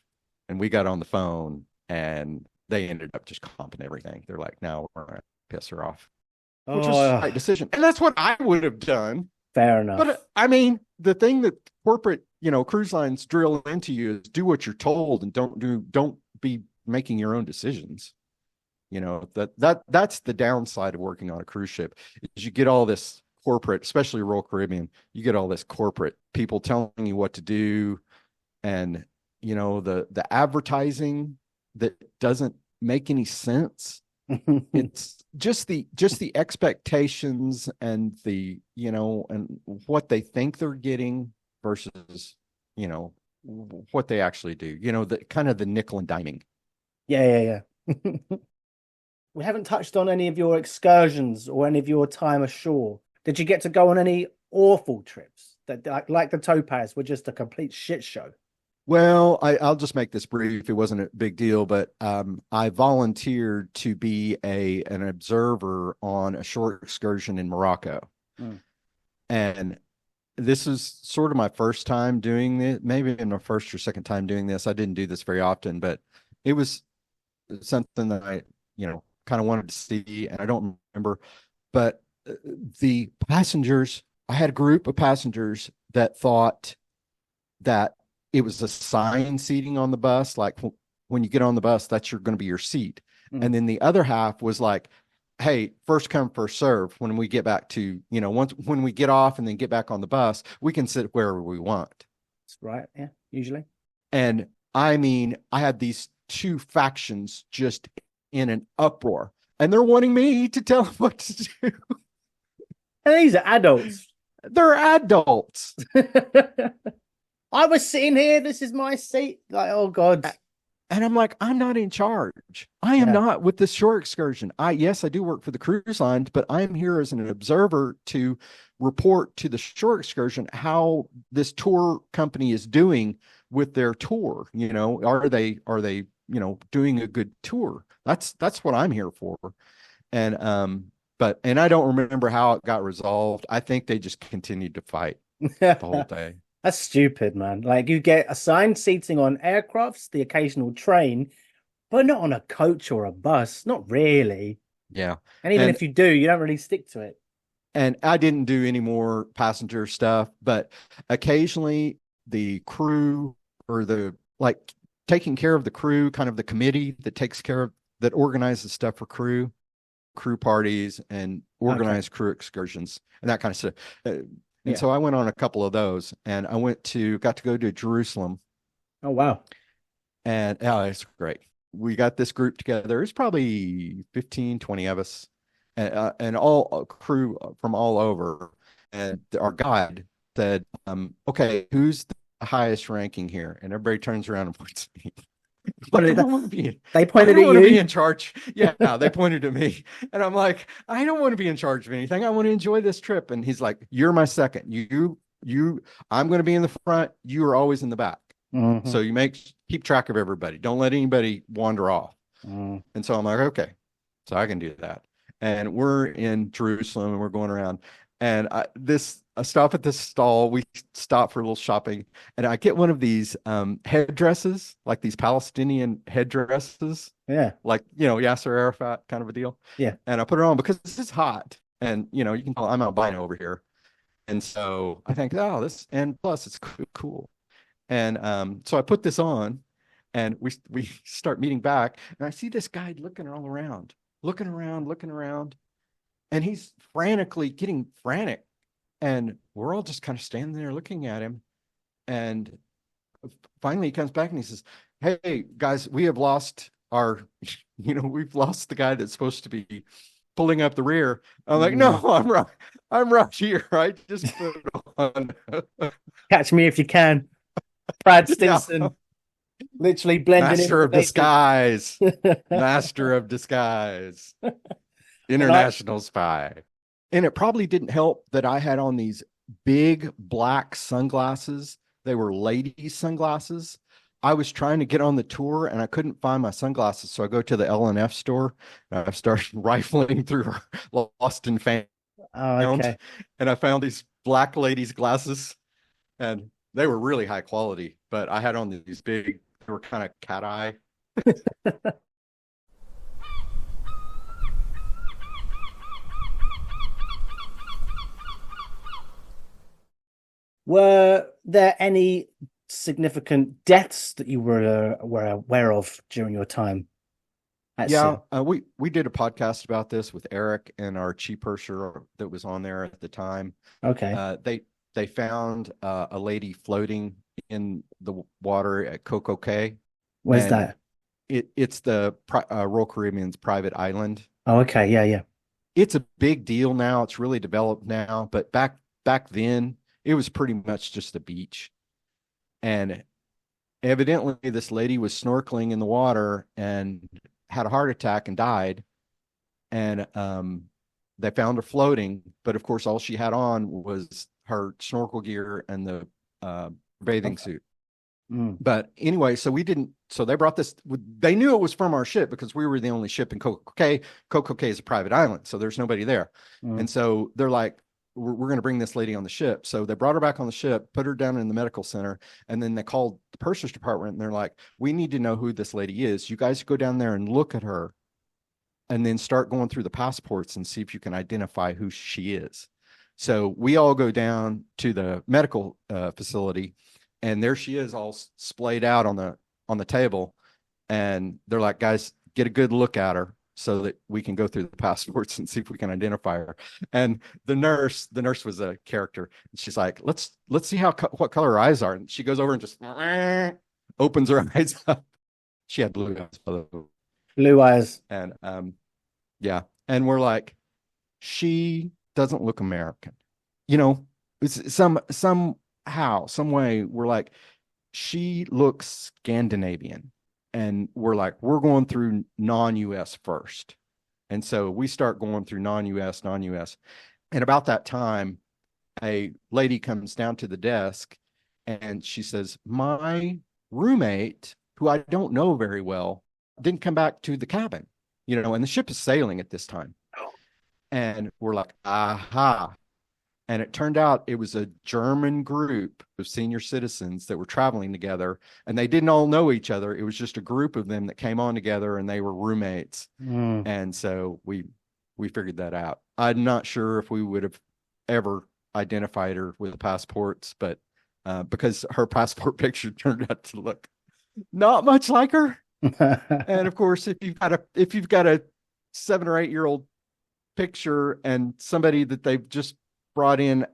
and we got on the phone and they ended up just comping everything. They're like, no, we're going to piss her off, which was the Oh, right decision. And that's what I would have done. fair enough. But I mean, the thing that corporate, cruise lines drill into you is do what you're told and don't be making your own decisions. That's the downside of working on a cruise ship is you get all this corporate, especially Royal Caribbean, you get all this corporate people telling you what to do and the advertising that doesn't make any sense. It's just the expectations and and what they think they're getting versus what they actually do, the kind of the nickel and diming. Yeah. We haven't touched on any of your excursions or any of your time ashore. Did you get to go on any awful trips that, like the Topaz, were just a complete shit show? Well, I'll just make this brief. It wasn't a big deal, but I volunteered to be an observer on a short excursion in Morocco. Mm. And this is sort of my first time doing it, maybe in my first or second time doing this. I didn't do this very often, but it was something that I, kind of wanted to see, and I don't remember. But the passengers, I had a group of passengers that thought that it was assigned seating on the bus. Like when you get on the bus, that's going to be your seat. Mm. And then the other half was like, hey, first come, first serve. When we get back to, when we get off and then get back on the bus, we can sit wherever we want. That's right. Yeah, usually. And I mean, I had these two factions just in an uproar, and they're wanting me to tell them what to do. And these are adults. They're adults. I was sitting here. This is my seat. Like, oh God. And I'm like, I'm not in charge. I am not with this shore excursion. Yes, I do work for the cruise lines, but I am here as an observer to report to the shore excursion how this tour company is doing with their tour. Are they doing a good tour? That's what I'm here for. And I don't remember how it got resolved. I think they just continued to fight the whole day. That's stupid, man. Like, you get assigned seating on aircrafts, the occasional train, but not on a coach or a bus. Not really. Yeah. And even And if you do, you don't really stick to it. and I didn't do any more passenger stuff, but occasionally the crew or the like taking care of the crew, kind of the committee that takes care of that organizes stuff for crew parties and Okay. organized crew excursions and that kind of stuff. And Yeah. so I went on a couple of those and got to go to Jerusalem Oh, wow. and oh, it's great. We got this group together. It's probably 15, 20 of us and all crew from all over. And our guide said, okay, who's the highest ranking here? And everybody turns around and points at me. What Like, did they I pointed don't at want to be you? in charge. Yeah, they pointed at me. And I'm like, I don't want to be in charge of anything. I want to enjoy this trip. And he's like, you're my second. I'm going to be in the front. You are always in the back. Hmm. So keep track of everybody. Don't let anybody wander off. Mm. And so I'm like, okay, so I can do that. And we're in Jerusalem and we're going around. And I stop at this stall. We stop for a little shopping, and I get one of these headdresses, like these Palestinian headdresses, Yeah. like Yasser Arafat kind of a deal. Yeah. And I put it on because this is hot, and you can tell I'm albino over here. And so I think, oh, and plus it's cool. And so I put this on, and we start meeting back, and I see this guy looking all around, looking around, and he's getting frantic. And we're all just kind of standing there looking at him. And finally he comes back and he says, hey guys, we have lost we've lost the guy that's supposed to be pulling up the rear. I'm like, no, Mm. I'm right here. I just put it on. Catch me if you can. Brad Yeah. Stinson, literally blending in Master with the of natives. disguise. Master of disguise. And I, International spy. And it probably didn't help that I had on these big black sunglasses. They were ladies' sunglasses. I was trying to get on the tour and I couldn't find my sunglasses. So I go to the L&F store and I started rifling through lost and found. oh, And okay. I found these black ladies' glasses and they were really high quality, but I had on these they were kind of cat eye. Were there any significant deaths that you were aware of during your time at Yeah, sea? we did a podcast about this with Eric and our chief purser that was on there at the time. Okay. They found a lady floating in the water at Coco Cay, Where's and that? it's the Royal Caribbean's private island. Oh, okay. Yeah, yeah. It's a big deal now. It's really developed now, but back then it was pretty much just a beach. And evidently, this lady was snorkeling in the water and had a heart attack and died. And they found her floating, but of course, all she had on was her snorkel gear and the bathing Okay. suit. Mm, But anyway, so they brought this, they knew it was from our ship because we were the only ship in Coco Cay. Coco Cay is a private island, so there's nobody there. mm. And so they're like, we're going to bring this lady on the ship. So they brought her back on the ship, put her down in the medical center, and then they called the purser's department and they're like, we need to know who this lady is. You guys go down there and look at her and then start going through the passports and see if you can identify who she is. So we all go down to the medical facility, and there she is, all splayed out on the table. And they're like, guys, get a good look at her so that we can go through the passports and see if we can identify her. And the nurse was a character. She's like, let's see what color her eyes are. And she goes over and just opens her eyes up. She had blue eyes, by the way. Blue eyes. And yeah. And we're like, she doesn't look American. It's somehow, some way we're like, she looks Scandinavian. And we're like, we're going through non-US first. And so we start going through non-US. And about that time, a lady comes down to the desk and she says, my roommate, who I don't know very well, didn't come back to the cabin, and the ship is sailing at this time. And we're like, aha, And it turned out it was a German group of senior citizens that were traveling together, and they didn't all know each other. It was just a group of them that came on together, and they were roommates. And so we figured that out. I'm not sure if we would have ever identified her with the passports, but because her passport picture turned out to look not much like her. And of course, if you've got a 7 or 8 year old picture and somebody that they've just brought in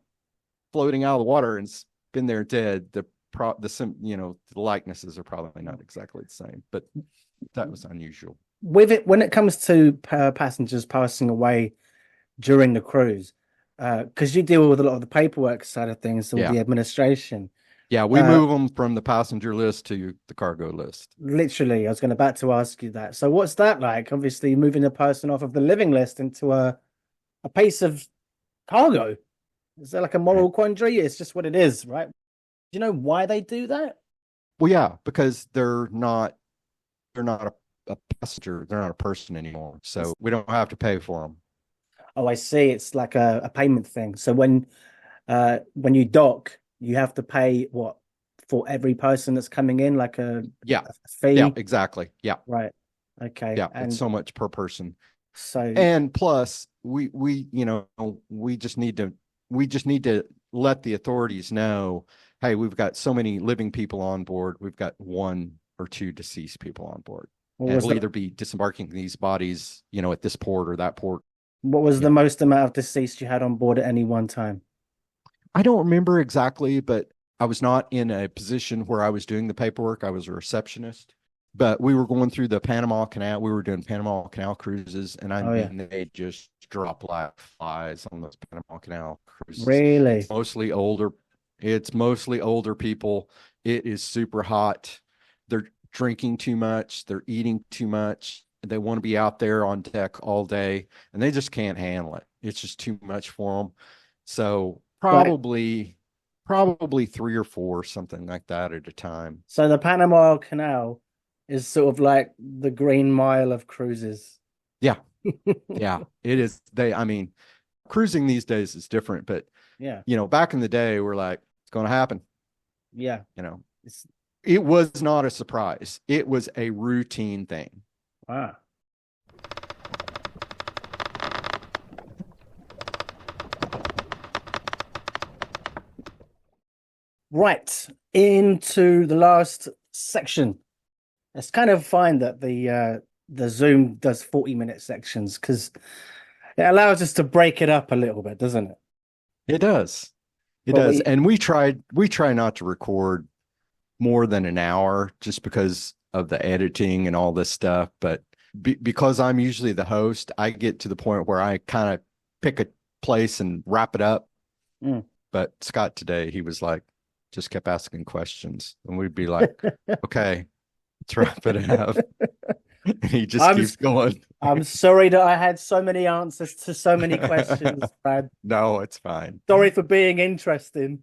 floating out of the water and been there dead, the likenesses are probably not exactly the same, but that was unusual. With it, when it comes to passengers passing away during the cruise, because you deal with a lot of the paperwork side of things, all the administration. Yeah, we move them from the passenger list to the cargo list. Literally, I was about to ask you that. So what's that like? Obviously, moving a person off of the living list into a piece of cargo. Is there like a moral quandary? It's just what it is, right? Do you know why they do that? Well, yeah, because they're not a passenger. They're not a person anymore. So we don't have to pay for them. Oh, I see. It's like a payment thing. So when you dock, you have to pay what for every person that's coming in, like a fee. Yeah, exactly. Yeah. Right. Okay. Yeah, and it's so much per person. So and plus we just need to let the authorities know, hey, we've got so many living people on board. We've got 1 or 2 deceased people on board. And we'll either be disembarking these bodies, at this port or that port. What was the most amount of deceased you had on board at any one time? I don't remember exactly, but I was not in a position where I was doing the paperwork. I was a receptionist, but we were going through the Panama Canal. We were doing Panama Canal cruises, and they just drop like flies on those Panama Canal cruises. Really? It's mostly older people. It is super hot. They're drinking too much. They're eating too much. They want to be out there on deck all day, and they just can't handle it. It's just too much for them. So probably 3 or 4, something like that at a time. So the Panama Canal is sort of like the Green Mile of cruises. Yeah. Yeah, it is. Cruising these days is different, but back in the day, we're like, it's going to happen. Yeah. It was not a surprise. It was a routine thing. Wow. Right, into the last section. It's kind of fine that the Zoom does 40-minute sections because it allows us to break it up a little bit, doesn't it? It does. And we try not to record more than an hour just because of the editing and all this stuff. But because I'm usually the host, I get to the point where I kind of pick a place and wrap it up. But Scott today, he was like, just kept asking questions, and we'd be like, okay, let's wrap it up. And he just keeps going. I'm sorry that I had so many answers to so many questions, Brad. No, it's fine. Sorry for being interesting.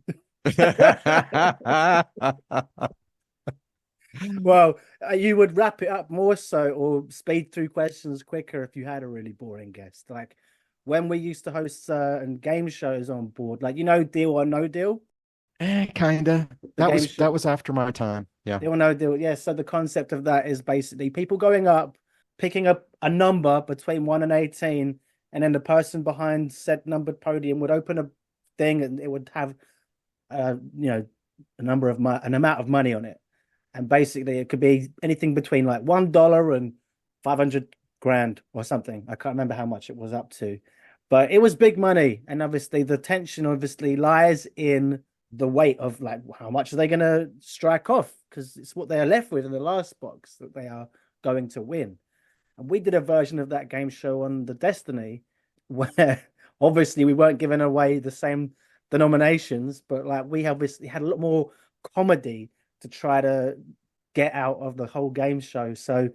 Well, you would wrap it up more so or speed through questions quicker if you had a really boring guest. Like when we used to host certain game shows on board, like, Deal or No Deal? Kinda. That was after my time. Yeah. Deal or No Deal. Yeah. So the concept of that is basically people going up, picking up a number between 1 and 18, and then the person behind said numbered podium would open a thing and it would have, an amount of money on it. And basically it could be anything between like $1 and 500 grand or something. I can't remember how much it was up to, but it was big money. And obviously the tension lies in the weight of like, how much are they going to strike off? Because it's what they're left with in the last box that they are going to win. And we did a version of that game show on the Destiny where obviously we weren't giving away the same denominations, but like we obviously had a lot more comedy to try to get out of the whole game show. So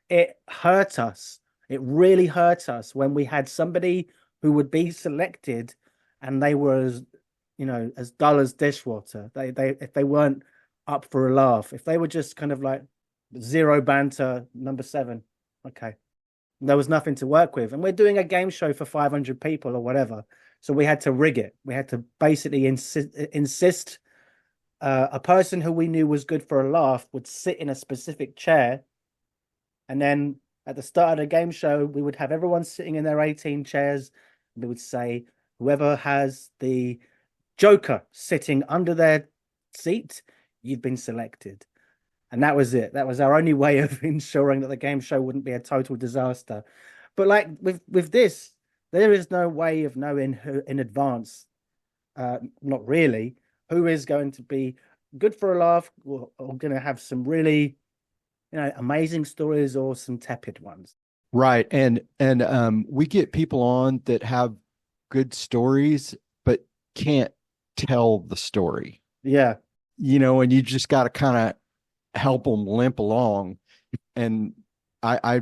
it hurt us. It really hurt us when we had somebody who would be selected and they were as dull as dishwater. They if they weren't up for a laugh, if they were just kind of like zero banter, number 7, okay, there was nothing to work with. And we're doing a game show for 500 people or whatever. So we had to rig it. We had to basically insist a person who we knew was good for a laugh would sit in a specific chair. And then at the start of the game show, we would have everyone sitting in their 18 chairs. And we would say, whoever has the Joker sitting under their seat, you've been selected. And that was it. That was our only way of ensuring that the game show wouldn't be a total disaster. But like with this, there is no way of knowing who in advance, not really, who is going to be good for a laugh or going to have some really, amazing stories or some tepid ones. Right. And we get people on that have good stories, but can't tell the story. Yeah. And you just got to kind of help them limp along. And I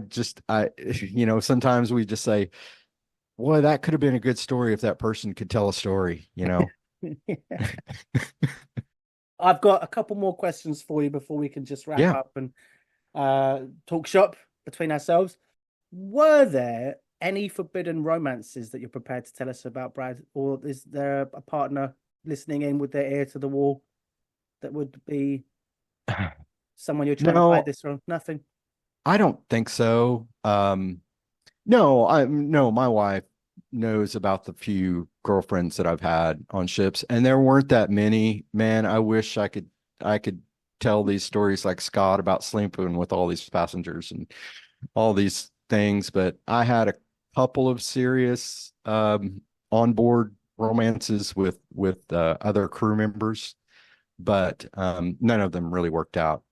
sometimes we just say, boy, that could have been a good story if that person could tell a story, I've got a couple more questions for you before we can just wrap up and talk shop between ourselves. Were there any forbidden romances that you're prepared to tell us about, Brad? Or is there a partner listening in with their ear to the wall that would be someone you're trying to hide this from? Nothing. I don't think so. No, my wife knows about the few girlfriends that I've had on ships, and there weren't that many. Man, I wish I could tell these stories like Scott about sleeping with all these passengers and all these things, but I had a couple of serious onboard romances with other crew members, but none of them really worked out,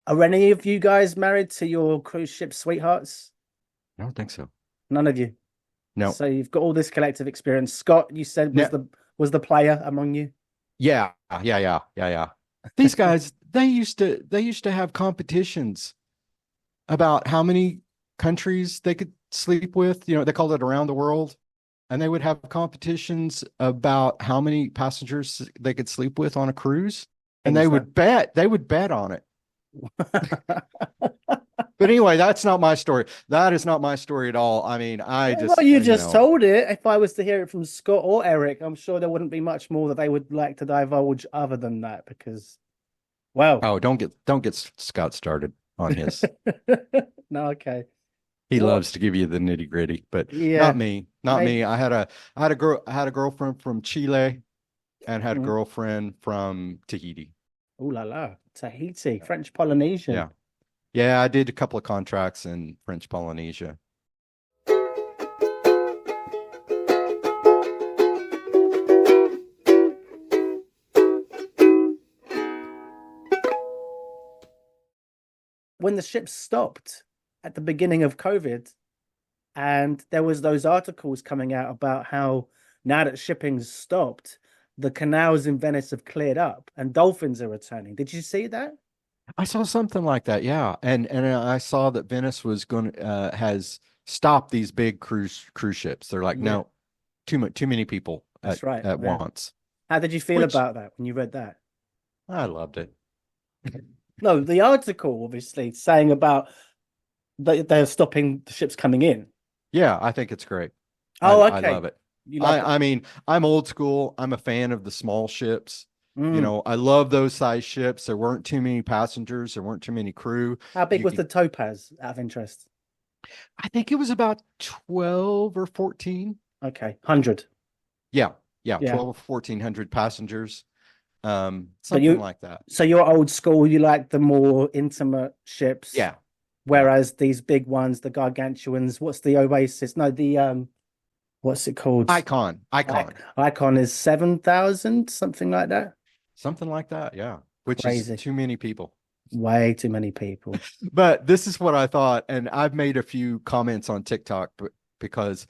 Are any of you guys married to your cruise ship sweethearts? I don't think so. None of you. No. So you've got all this collective experience. Scott, you said was the player among you? Yeah. These guys, they used to have competitions about how many countries they could sleep with. They called it around the world. And they would have competitions about how many passengers they could sleep with on a cruise. And they would bet on it. But anyway, that's not my story. That is not my story at all. I mean, you just told it. If I was to hear it from Scott or Eric, I'm sure there wouldn't be much more that they would like to divulge other than that, because, well. Oh, don't get Scott started on his. No, okay. He loves to give you the nitty gritty, but not me. I had a girlfriend from Chile and had a girlfriend from Tahiti. Ooh la la. Tahiti, French Polynesian. Yeah, I did a couple of contracts in French Polynesia. When the ship stopped at the beginning of COVID, and there was those articles coming out about how now that shipping's stopped, the canals in Venice have cleared up and dolphins are returning. Did you see that? I saw something like that, yeah, and I saw that Venice was has stopped these big cruise ships. They're like, no, too many people at once. How did you feel about that when you read that? I loved it. No, the article obviously saying about they're stopping the ships coming in. Yeah, I think it's great. Oh, okay. I love it. I mean, I'm old school. I'm a fan of the small ships. I love those size ships. There weren't too many passengers. There weren't too many crew. How big was the Topaz, out of interest? I think it was about 12 or 14. Okay, 100. Yeah, 12 or 1,400 passengers. Something like that. So you're old school. You like the more intimate ships. Yeah. Whereas these big ones, the gargantuans, what's the Oasis? No, the what's it called? Icon. Icon is 7,000, something like that. Something like that, yeah. Which Crazy. is too many people. Way too many people. But this is what I thought, and I've made a few comments on TikTok, because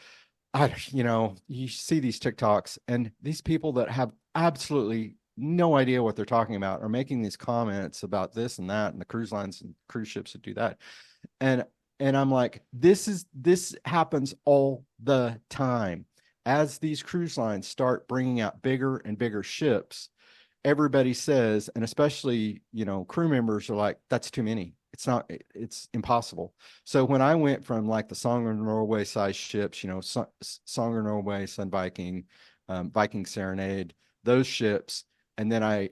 you see these TikToks, and these people that have absolutely no idea what they're talking about are making these comments about this and that, and the cruise lines and cruise ships that do that. And I'm like, this happens all the time. As these cruise lines start bringing out bigger and bigger ships, everybody says, and especially, crew members are like, that's too many. it's impossible. So when I went from like the Song of Norway size ships, Song of Norway, Sun Viking, Viking Serenade, those ships, and then I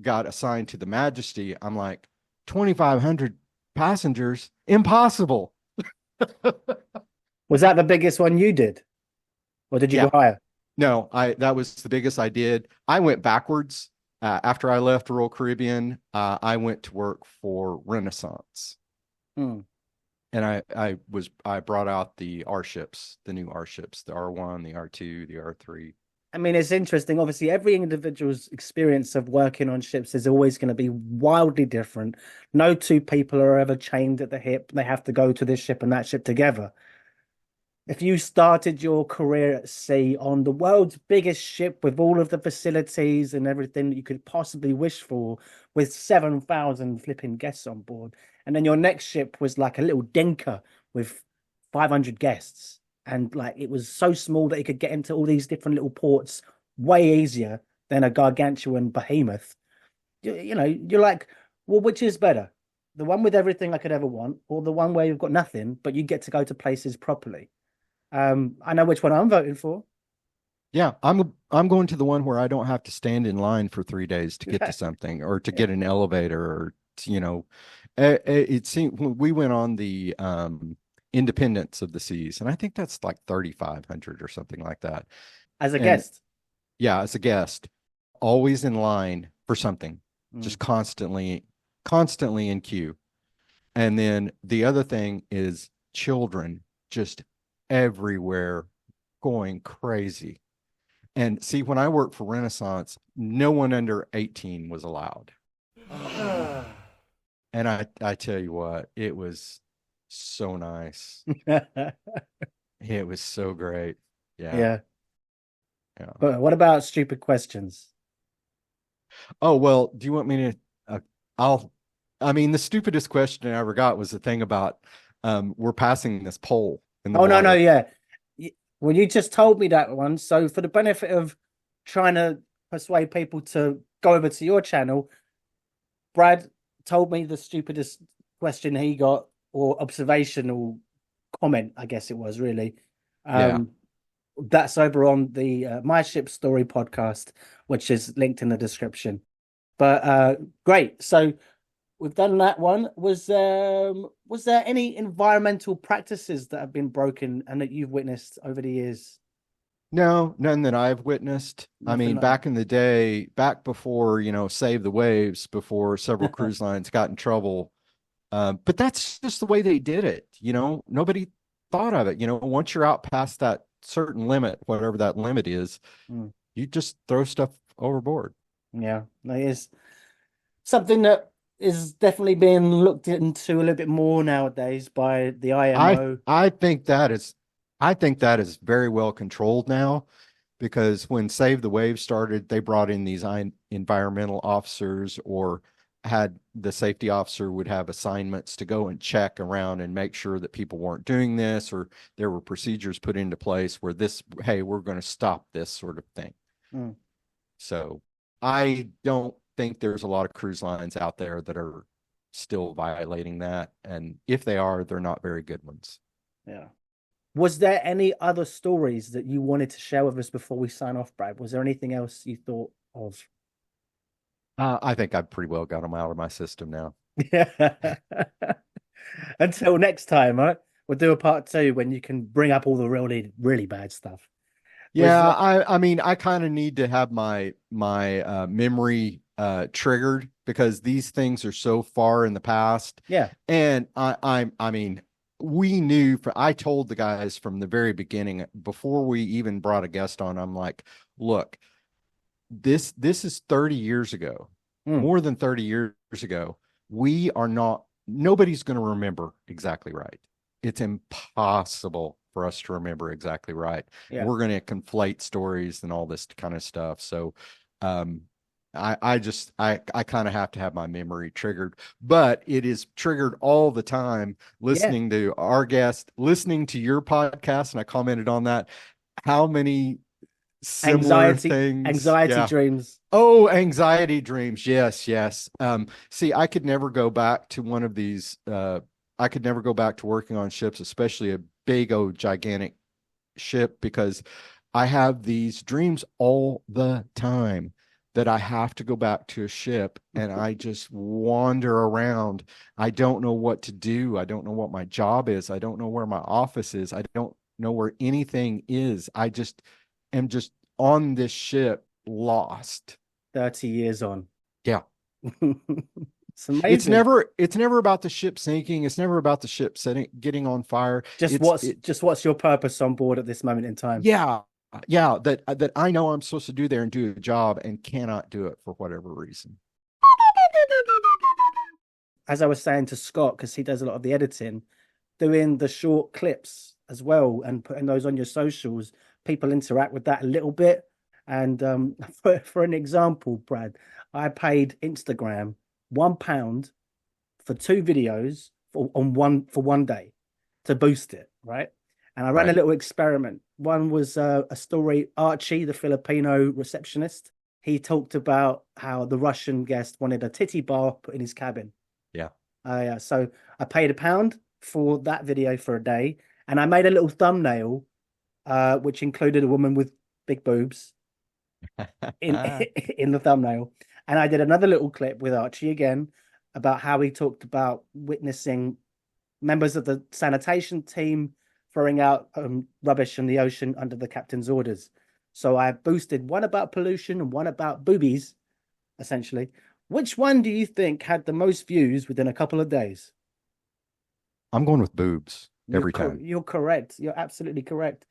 got assigned to the Majesty, I'm like, 2,500 passengers, impossible. Was that the biggest one you did? Or did you Yeah. go higher? No, that was the biggest I did. I went backwards. After I left Royal Caribbean, I went to work for Renaissance. Hmm. And I brought out the R ships, the new R ships, the R1, the R2, the R3. I mean, it's interesting. Obviously, every individual's experience of working on ships is always going to be wildly different. No two people are ever chained at the hip. They have to go to this ship and that ship together. If you started your career at sea on the world's biggest ship with all of the facilities and everything that you could possibly wish for, with 7,000 flipping guests on board, and then your next ship was like a little dinker with 500 guests, and like it was so small that it could get into all these different little ports way easier than a gargantuan behemoth. You're like, well, which is better? The one with everything I could ever want, or the one where you've got nothing, but you get to go to places properly? I know which one I'm voting for. Yeah, I'm going to the one where I don't have to stand in line for 3 days to get to something or to get an elevator or it seemed we went on the Independence of the Seas, and I think that's like 3,500 or something like that. As a And guest. yeah, as a guest, always in line for something, just constantly in queue. And then the other thing is children just everywhere going crazy. And see, when I worked for Renaissance, no one under 18 was allowed. And I tell you what, it was so nice. It was so great. Yeah. Yeah. Yeah. But what about stupid questions? Oh, well, do you want me to I mean, the stupidest question I ever got was the thing about we're passing this pole in the Oh, no, water. yeah. Well, you just told me that one. So for the benefit of trying to persuade people to go over to your channel, Brad told me the stupidest question he got, or observational comment, I guess it was really. Yeah. That's over on the My Ship Story podcast, which is linked in the description. But great. So we've done that one. Was there any environmental practices that have been broken and that you've witnessed over the years? No, none that I've witnessed. I Nothing mean, like back in the day, back before, Save the Waves, before several that. cruise lines got in trouble. But that's just the way they did it. Nobody thought of it. Once you're out past that certain limit, whatever that limit is, you just throw stuff overboard. Yeah, that is something that is definitely being looked into a little bit more nowadays by the I IMO. I think that is very well controlled now, because when Save the Waves started, they brought in these environmental officers, or had the safety officer would have assignments to go and check around and make sure that people weren't doing this, or there were procedures put into place where hey, we're going to stop this sort of thing. So I don't think there's a lot of cruise lines out there that are still violating that. And if they are, they're not very good ones. Yeah. Was there any other stories that you wanted to share with us before we sign off, Brad? Was there anything else you thought of? I think I've pretty well got them out of my system now. Until next time, right? We'll do a part 2 when you can bring up all the really, really bad stuff. Yeah, I mean, I kind of need to have my memory triggered, because these things are so far in the past. Yeah. And I mean, I told the guys from the very beginning, before we even brought a guest on, I'm like, look, this is 30 years ago, more than 30 years ago. Nobody's going to remember exactly right. It's impossible for us to remember exactly right. Yeah. We're going to conflate stories and all this kind of stuff. So I kind of have to have my memory triggered, but it is triggered all the time listening to our guest, listening to your podcast. And I commented on that, how many similar things. Anxiety Yeah. dreams. Oh, anxiety dreams. Yes, yes. See, I could never go back to one of these. I could never go back to working on ships, especially a big old gigantic ship, because I have these dreams all the time that I have to go back to a ship and I just wander around. I don't know what to do. I don't know what my job is. I don't know where my office is. I don't know where anything is. I just am just on this ship lost. 30 years on. Yeah. It's amazing. It's never about the ship sinking. It's never about the ship getting on fire. Just what's your purpose on board at this moment in time? Yeah. Yeah, that I know I'm supposed to do there and do a job and cannot do it for whatever reason. As I was saying to Scott, because he does a lot of the editing, doing the short clips as well and putting those on your socials, people interact with that a little bit. And for an example, Brad, I paid Instagram £1 for 2 videos for one day to boost it, right? And I ran a little experiment. One was a story, Archie, the Filipino receptionist. He talked about how the Russian guest wanted a titty bar put in his cabin. Yeah. So I paid £1 for that video for a day, and I made a little thumbnail, which included a woman with big boobs in in the thumbnail. And I did another little clip with Archie again about how he talked about witnessing members of the sanitation team throwing out rubbish in the ocean under the captain's orders. So I boosted one about pollution and one about boobies, essentially. Which one do you think had the most views within a couple of days? I'm going with boobs every time. You're correct. You're absolutely correct.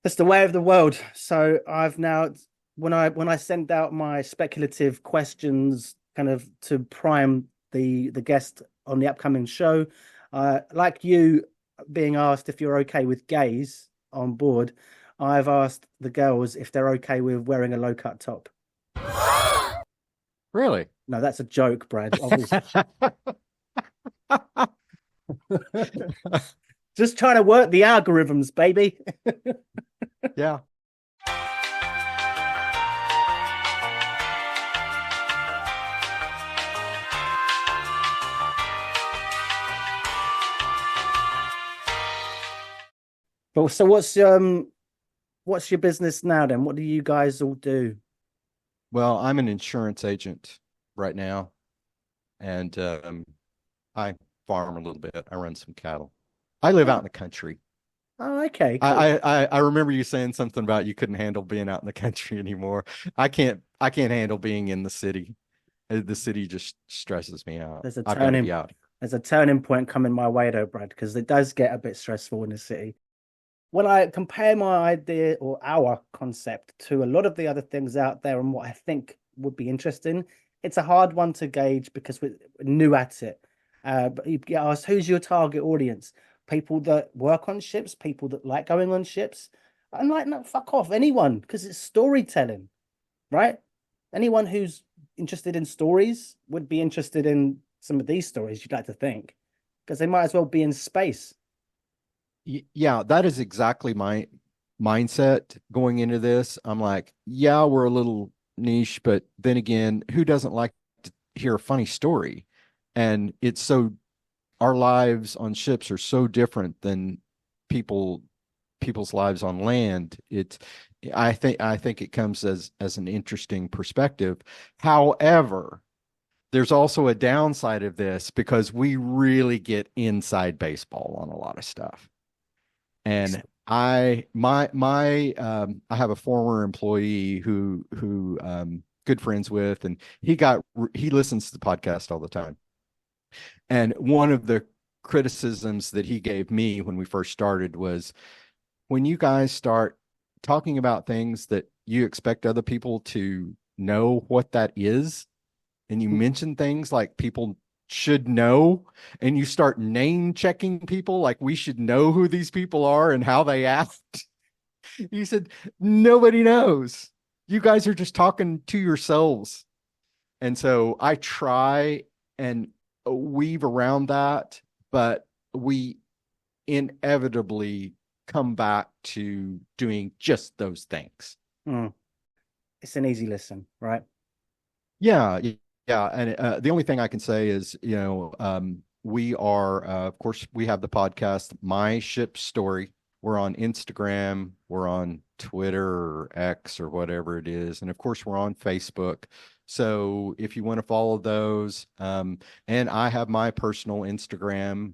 That's the way of the world. So I've now, when I send out my speculative questions, kind of to prime the guest on the upcoming show, like you being asked if you're okay with gays on board, I've asked the girls if they're okay with wearing a low cut top. Really? No, that's a joke, Brad. Obviously. Just trying to work the algorithms, baby. Yeah. But so what's your business now then? What do you guys all do? Well, I'm an insurance agent right now, and I farm a little bit. I run some cattle. I live out in the country. Oh, okay. Cool. I remember you saying something about you couldn't handle being out in the country anymore. I can't handle being in the city. The city just stresses me out. There's a I've got to be out. There's a turning point coming my way though, Brad, because it does get a bit stressful in the city. When I compare my idea or our concept to a lot of the other things out there and what I think would be interesting, it's a hard one to gauge because we're new at it. But you get asked, who's your target audience? People that work on ships, people that like going on ships. I'm like, no, fuck off, anyone, because it's storytelling, right? Anyone who's interested in stories would be interested in some of these stories, you'd like to think, because they might as well be in space. Yeah, that is exactly my mindset going into this. I'm like, yeah, we're a little niche, but then again, who doesn't like to hear a funny story? And it's so, our lives on ships are so different than people's lives on land. I think it comes as an interesting perspective. However, there's also a downside of this because we really get inside baseball on a lot of stuff. And I have a former employee who good friends with, and he listens to the podcast all the time. And one of the criticisms that he gave me when we first started was, when you guys start talking about things that you expect other people to know what that is, and you mention things like people should know, and you start name checking people like we should know who these people are and how they act. He said, nobody knows. You guys are just talking to yourselves. And so I try and weave around that, but we inevitably come back to doing just those things. It's an easy listen, right? Yeah. And the only thing I can say is, we are, of course, we have the podcast, My Ship Story. We're on Instagram, we're on Twitter or X or whatever it is. And of course, we're on Facebook. So if you want to follow those, and I have my personal Instagram,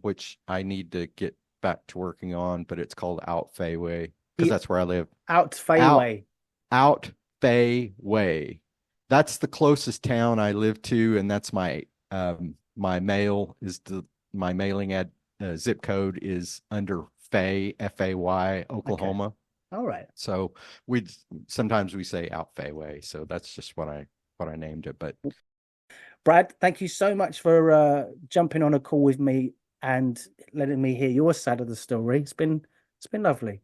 which I need to get back to working on, but it's called Out Fay Way, because that's where I live. Out Fay Way. Out Fay Way. That's the closest town I live to, and that's my my mail is my mailing zip code is under Fay, Fay, Oklahoma. Okay. All right. So sometimes we say Out Fay Way, so that's just what I named it. But Brad, thank you so much for jumping on a call with me and letting me hear your side of the story. It's been lovely.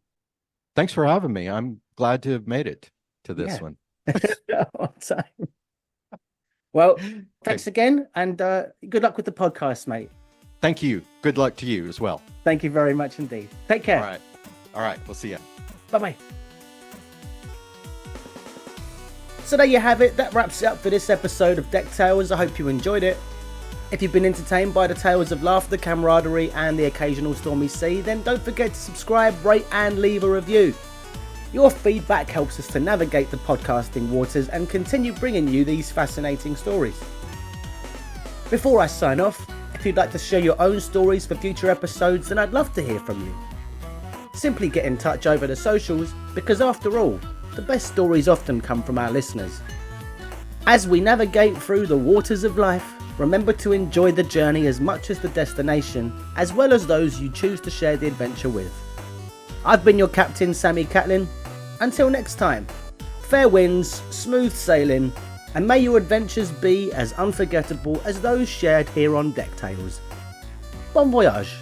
Thanks for having me. I'm glad to have made it to this one. Well, thanks again, and good luck with the podcast, mate. Thank you. Good luck to you as well. Thank you very much indeed. Take care. All right. We'll see you. Bye-bye. So there you have it. That wraps it up for this episode of DeckTales. I hope you enjoyed it. If you've been entertained by the tales of laughter, camaraderie, and the occasional stormy sea, then don't forget to subscribe, rate, and leave a review. Your feedback helps us to navigate the podcasting waters and continue bringing you these fascinating stories. Before I sign off, if you'd like to share your own stories for future episodes, then I'd love to hear from you. Simply get in touch over the socials, because after all, the best stories often come from our listeners. As we navigate through the waters of life, remember to enjoy the journey as much as the destination, as well as those you choose to share the adventure with. I've been your captain, Sammy Catlin. Until next time, fair winds, smooth sailing, and may your adventures be as unforgettable as those shared here on DeckTales. Bon voyage.